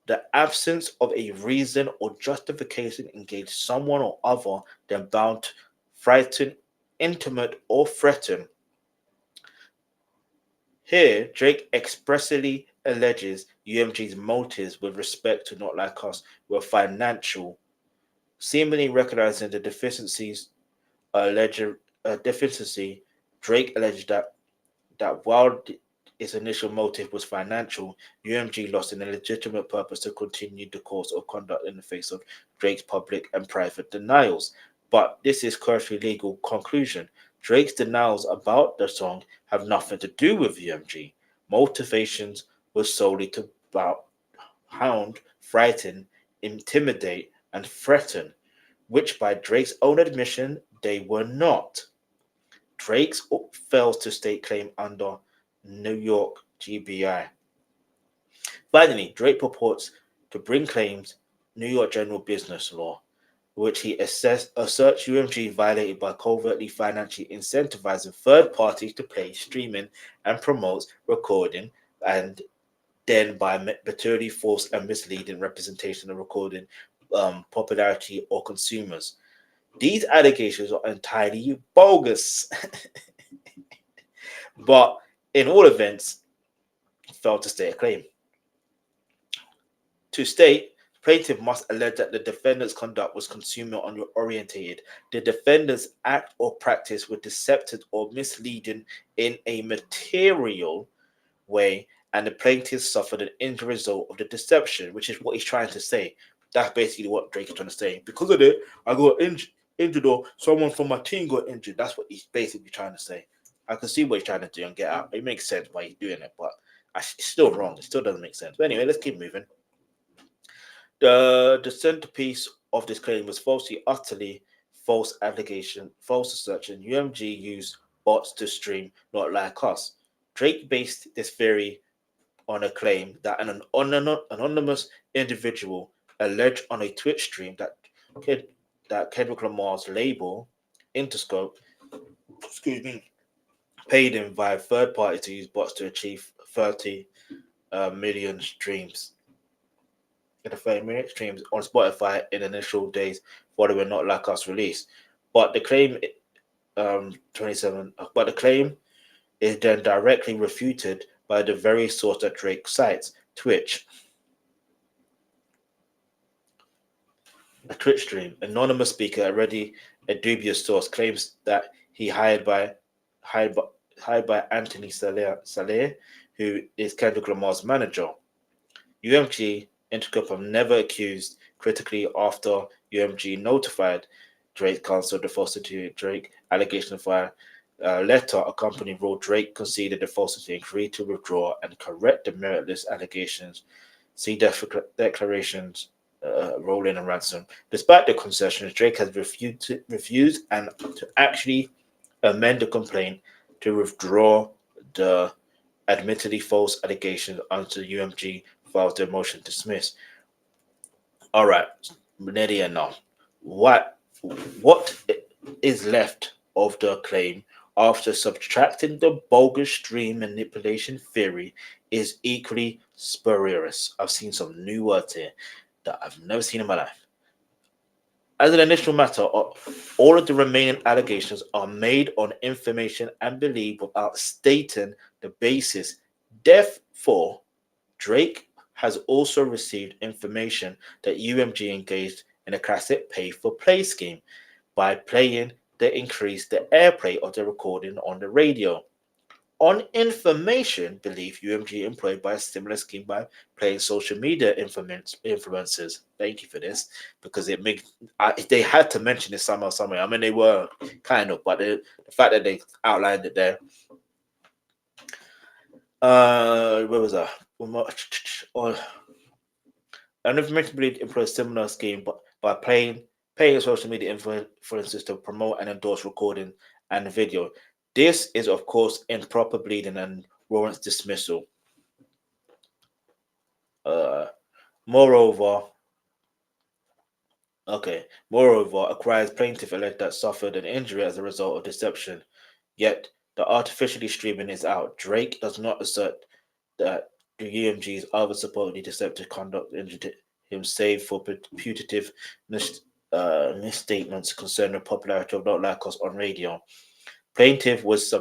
the absence of a reason or justification engage someone or other than bound to frighten, intimate, or threaten. Here, Drake expressly alleges UMG's motives with respect to Not Like Us were financial, seemingly recognizing the alleged deficiency. Drake alleged that while its initial motive was financial, UMG lost an illegitimate purpose to continue the course of conduct in the face of Drake's public and private denials. But this is currently legal conclusion. Drake's denials about the song have nothing to do with UMG. Motivations were solely to hound, frighten, intimidate, and threaten, which by Drake's own admission they were not. Drake's fails to state claim under New York GBI. Finally, Drake purports to bring claims New York General Business Law, which he asserts UMG violated by covertly financially incentivizing third parties to play, streaming, and promote recording, and then by materially false and misleading representation of recording popularity or consumers. These allegations are entirely bogus, but in all events, failed to state a claim. To state, plaintiff must allege that the defendant's conduct was consumer orientated. The defendant's act or practice was deceptive or misleading in a material way, and the plaintiff suffered an injury result of the deception, which is what he's trying to say. That's basically what Drake is trying to say. Because of it, I got injured, or someone from my team got injured. That's what he's basically trying to say. I can see what he's trying to do and get out. It makes sense why he's doing it, but it's still wrong. It still doesn't make sense. But anyway, let's keep moving. The centerpiece of this claim was utterly false allegation, false assertion. UMG used bots to stream Not Like Us. Drake based this theory on a claim that an anonymous individual alleged on a Twitch stream that Kendrick Lamar's label, Interscope, paid him via third party to use bots to achieve 30 million streams. In the 30-minute streams on Spotify in initial days following Not Like Us release. But the claim 27 but the claim is then directly refuted by the very source that Drake cites, Twitch. A Twitch stream. Anonymous speaker, already a dubious source, claims that he hired by Anthony Saleh, who is Kendrick Lamar's manager. UMG Intercope have never accused critically after UMG notified Drake counsel the falsity Drake allegation via letter. A company wrote Drake conceded the falsity and agreed to withdraw and correct the meritless allegations. See declarations, Rolling and Ransom. Despite the concessions, Drake has refused and to actually amend the complaint to withdraw the admittedly false allegations until UMG files their motion to dismiss. All right, nearly enough. What is left of the claim after subtracting the bogus stream manipulation theory is equally spurious. I've seen some new words here that I've never seen in my life. As an initial matter, all of the remaining allegations are made on information and belief without stating the basis. Therefore, Drake has also received information that UMG engaged in a classic pay-for-play scheme. by playing the increase the airplay of the recording on the radio. On information, belief UMG employed by a similar scheme by playing social media influencers. Thank you for this because it made they had to mention this somehow, somewhere. I mean, they were kind of, but the fact that they outlined it there. Where was that? Or an information belief employs a similar scheme, but by paying social media influencers to promote and endorse recording and video. This is, of course, improper bleeding and warrants dismissal. Uh, moreover, moreover, a cries plaintiff alleged that suffered an injury as a result of deception. Yet, the artificially streaming is out. Drake does not assert that the UMG's other supposedly deceptive conduct injured him, save for putative misstatements concerning the popularity of Not Like Us on radio. Plaintiff was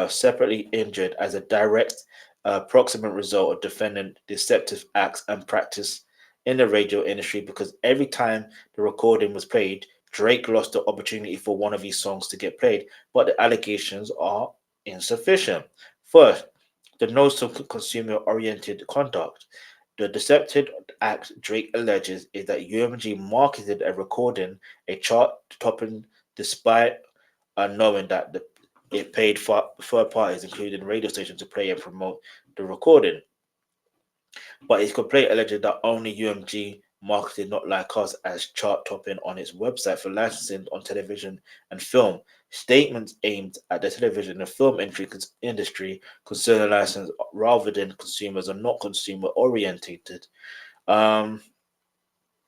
separately injured as a direct proximate result of defendant deceptive acts and practice in the radio industry because every time the recording was played, Drake lost the opportunity for one of his songs to get played, but the allegations are insufficient. First, the notice of consumer oriented conduct. The deceptive act Drake alleges is that UMG marketed a recording, a chart topping, despite knowing that it paid for third parties, including radio stations, to play and promote the recording. But his complaint alleged that only UMG marketed Not Like Us as chart topping on its website for licensing on television and film. Statements aimed at the television and film industry concern the license rather than consumers are not consumer orientated. Um,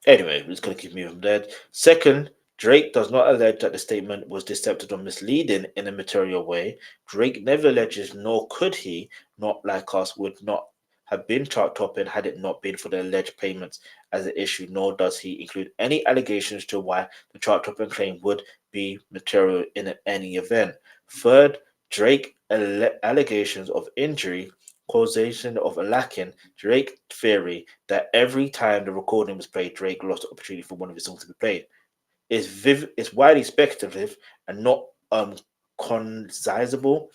Anyway, we're just going to keep moving there. Second, Drake does not allege that the statement was deceptive or misleading in a material way. Drake never alleges, nor could he, Not Like Us would not have been chart topping had it not been for the alleged payments as an issue, nor does he include any allegations to why the chart topping claim would be material in any event. Third, Drake allegations of injury, causation of a lacking, Drake theory that every time the recording was played, Drake lost the opportunity for one of his songs to be played. It's widely speculative and not cognizable.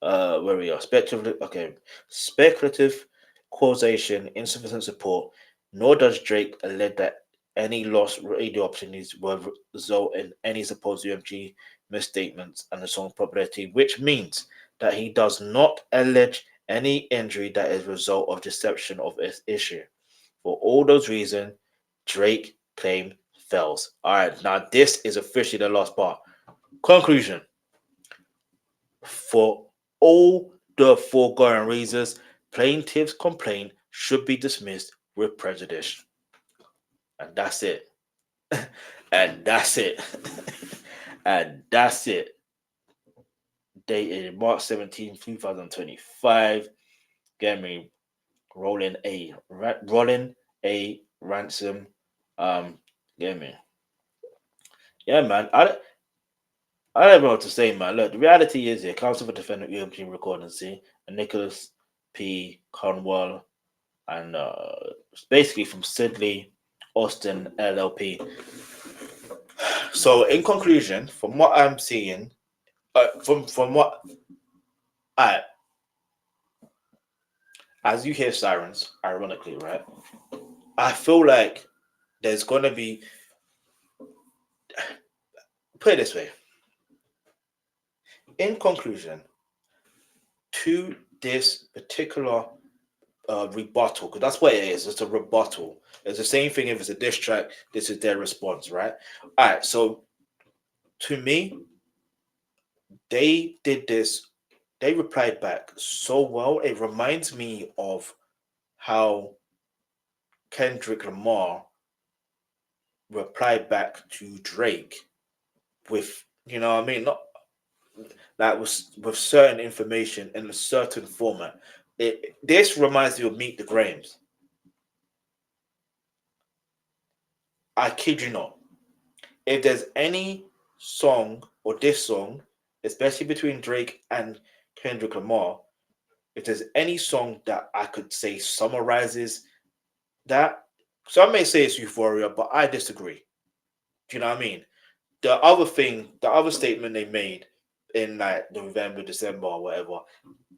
Where we are speculative. Okay, speculative causation, insufficient support. Nor does Drake allege that any lost radio opportunities will result in any supposed UMG misstatements and the song's popularity, which means that he does not allege any injury that is a result of deception of this issue. For all those reasons, Drake claim fails. All right, now this is officially the last part. Conclusion. For all the foregoing reasons, plaintiff's complaint should be dismissed with prejudice. And that's it. And that's it. And that's it. Dated March 17th, 2025. Get me rolling a ransom. Get me. Yeah, man. I don't know what to say, man. Look, the reality is here, counsel for defendant UMG recording C and Nicholas P. Cornwall and basically from Sidley Austin LLP. So in conclusion, from what I'm seeing, from what I as you hear sirens, ironically, right? I feel like there's gonna be, put it this way. In conclusion, to this particular rebuttal, because that's what it is. It's a rebuttal. It's the same thing if it's a diss track. This is their response, right? All right. So to me, they did this. They replied back so well. It reminds me of how Kendrick Lamar replied back to Drake with, you know what I mean? Not that was with certain information in a certain format. This reminds me of Meet the Grahams. I kid you not. If there's any song or this song, especially between Drake and Kendrick Lamar, if there's any song that I could say summarizes that, some may say it's Euphoria, but I disagree. Do you know what I mean? The other statement they made in like November, December, or whatever,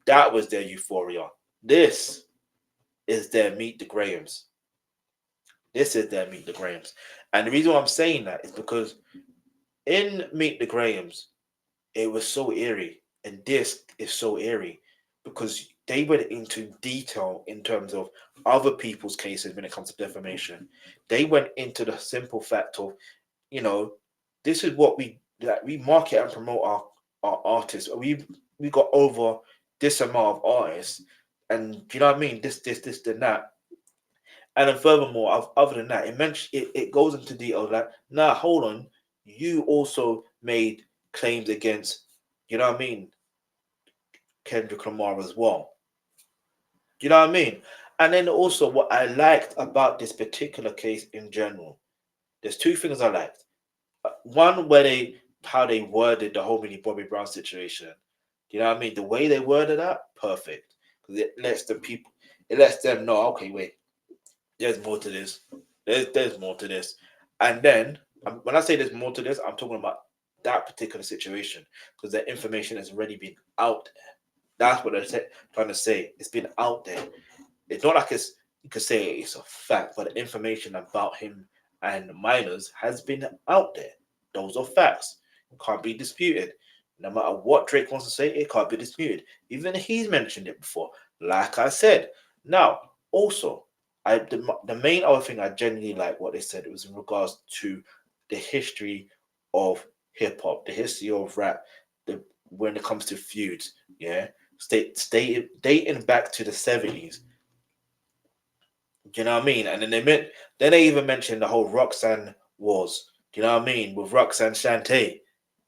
that was their euphoria. This is their meet the Grahams. This is their meet the Grahams. And the reason why I'm saying that is because in Meet the Grahams, it was so eerie, and this is so eerie because they went into detail in terms of other people's cases when it comes to defamation. They went into the simple fact of, you know, this is what we market and promote our artists. We got over this amount of artists, and you know what I mean. This, and that. And then furthermore, other than that, it goes into detail like, nah, hold on, you also made claims against, you know what I mean, Kendrick Lamar as well. You know what I mean? And then also what I liked about this particular case in general, there's two things I liked. One, where how they worded the whole Millie Bobby Brown situation. You know what I mean? The way they worded that, perfect. Because it lets them know, okay, wait, there's more to this. There's more to this. And then when I say there's more to this, I'm talking about that particular situation because the information has already been out there. That's what they're trying to say. It's been out there. It's not like you could say it's a fact, but the information about him and minors has been out there. Those are facts. Can't be disputed. No matter what Drake wants to say, it can't be disputed. Even he's mentioned it before. Like I said. Now, also, the main other thing I genuinely like what they said, it was in regards to the history of hip hop, the history of rap, when it comes to feuds, yeah, dating back to the 70s. Do you know what I mean? And then they even mentioned the whole Roxanne Wars. Do you know what I mean? With Roxanne Shante.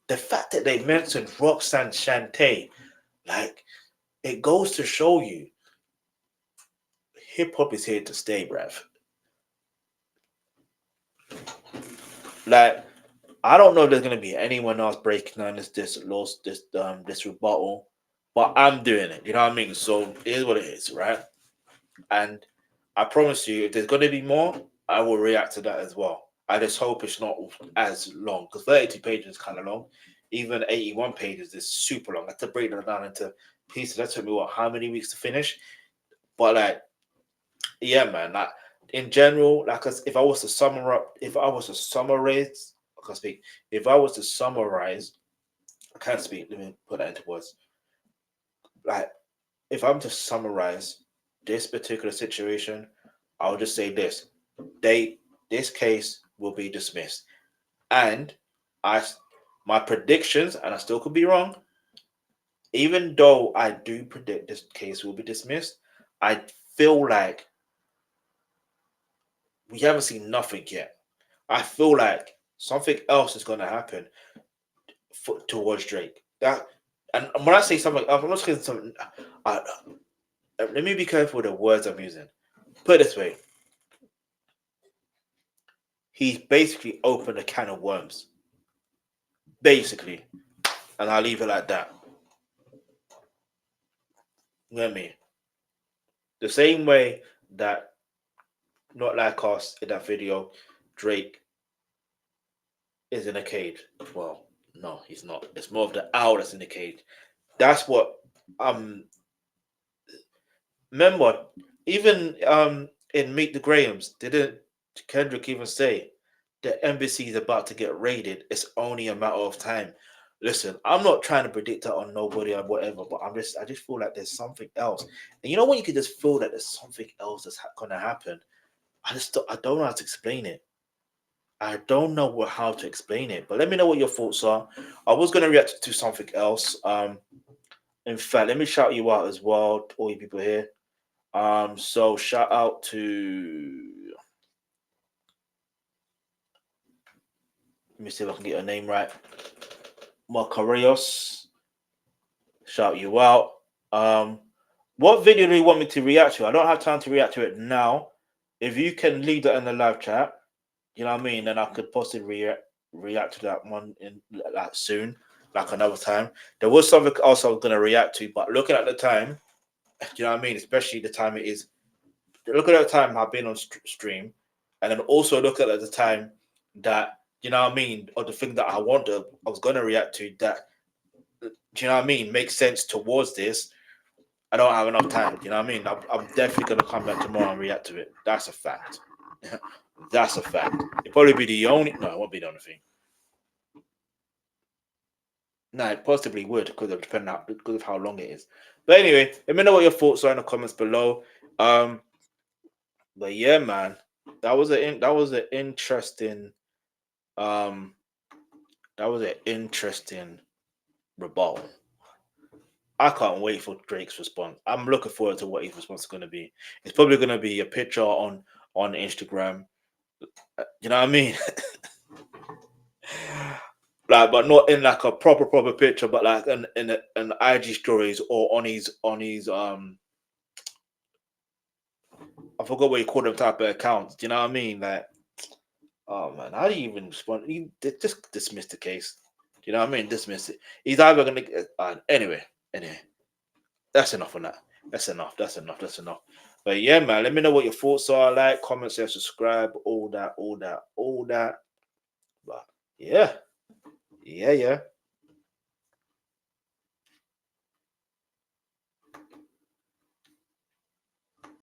The fact that they mentioned Roxanne Shante, like, it goes to show you hip hop is here to stay, bruv. Like, I don't know if there's gonna be anyone else breaking down this rebuttal, but I'm doing it. You know what I mean? So it is what it is, right? And I promise you, if there's gonna be more, I will react to that as well. I just hope it's not as long because 32 pages is kind of long. Even 81 pages is super long. I had to break that down into pieces. That took me how many weeks to finish? But like, yeah, man. Like in general, like if I was to summarize, I can speak. If I was to summarize, I can't speak. Let me put that into words. Like, if I'm to summarize this particular situation, I'll just say this: this case will be dismissed, and I my predictions, and I still could be wrong. Even though I do predict this case will be dismissed, I feel like we haven't seen nothing yet. I feel like something else is going to happen towards Drake. And when I say something, I'm not saying something. Uh, let me be careful with the words I'm using. Put it this way: he's basically opened a can of worms, basically, and I'll leave it like that. You know what I mean? The same way that Not Like Us in that video, Drake is in a cage. Well, no, he's not. It's more of the owl that's in the cage. That's what remember, even in Meet the Grahams, didn't Kendrick even say the embassy is about to get raided? It's only a matter of time. Listen, I'm not trying to predict that on nobody or whatever, but I just feel like there's something else. And you know when you can just feel that there's something else that's gonna happen. I don't know how to explain it. I don't know how to explain it, but let me know what your thoughts are. I was gonna react to something else. In fact, let me shout you out as well, all you people here. So shout out to, let me see if I can get your name right. Macarios. Shout you out. What video do you want me to react to? I don't have time to react to it now. If you can leave that in the live chat, you know what I mean, then I could possibly react to that one in like soon, like another time. There was something else I was gonna react to, but looking at the time, you know what I mean, especially the time it is. Look at the time I've been on stream, and then also look at the time that you know what I mean, or the thing that I was gonna react to that, do you know what I mean, makes sense towards this, I don't have enough time. You know what I mean? I'm definitely gonna come back tomorrow and react to it. That's a fact. That's a fact. It'll probably be the only. No, it won't be the only thing. No, it possibly would because of how long it is. But anyway, let me know what your thoughts are in the comments below. But yeah, man, that was an interesting um that was an interesting rebuttal. I can't wait for Drake's response. I'm looking forward to what his response is going to be. It's probably going to be a picture on Instagram. You know what I mean? Like, but not in like a proper picture, but like an IG stories or on his I forgot what you call them type of accounts. Do you know what I mean? Like, oh man, how do you even respond? You just dismiss the case. Do you know what I mean? Dismiss it. He's either gonna get anyway. That's enough on that. That's enough. That's enough. That's enough. But yeah, man, let me know what your thoughts are. Like, comment, share, subscribe, all that. But yeah.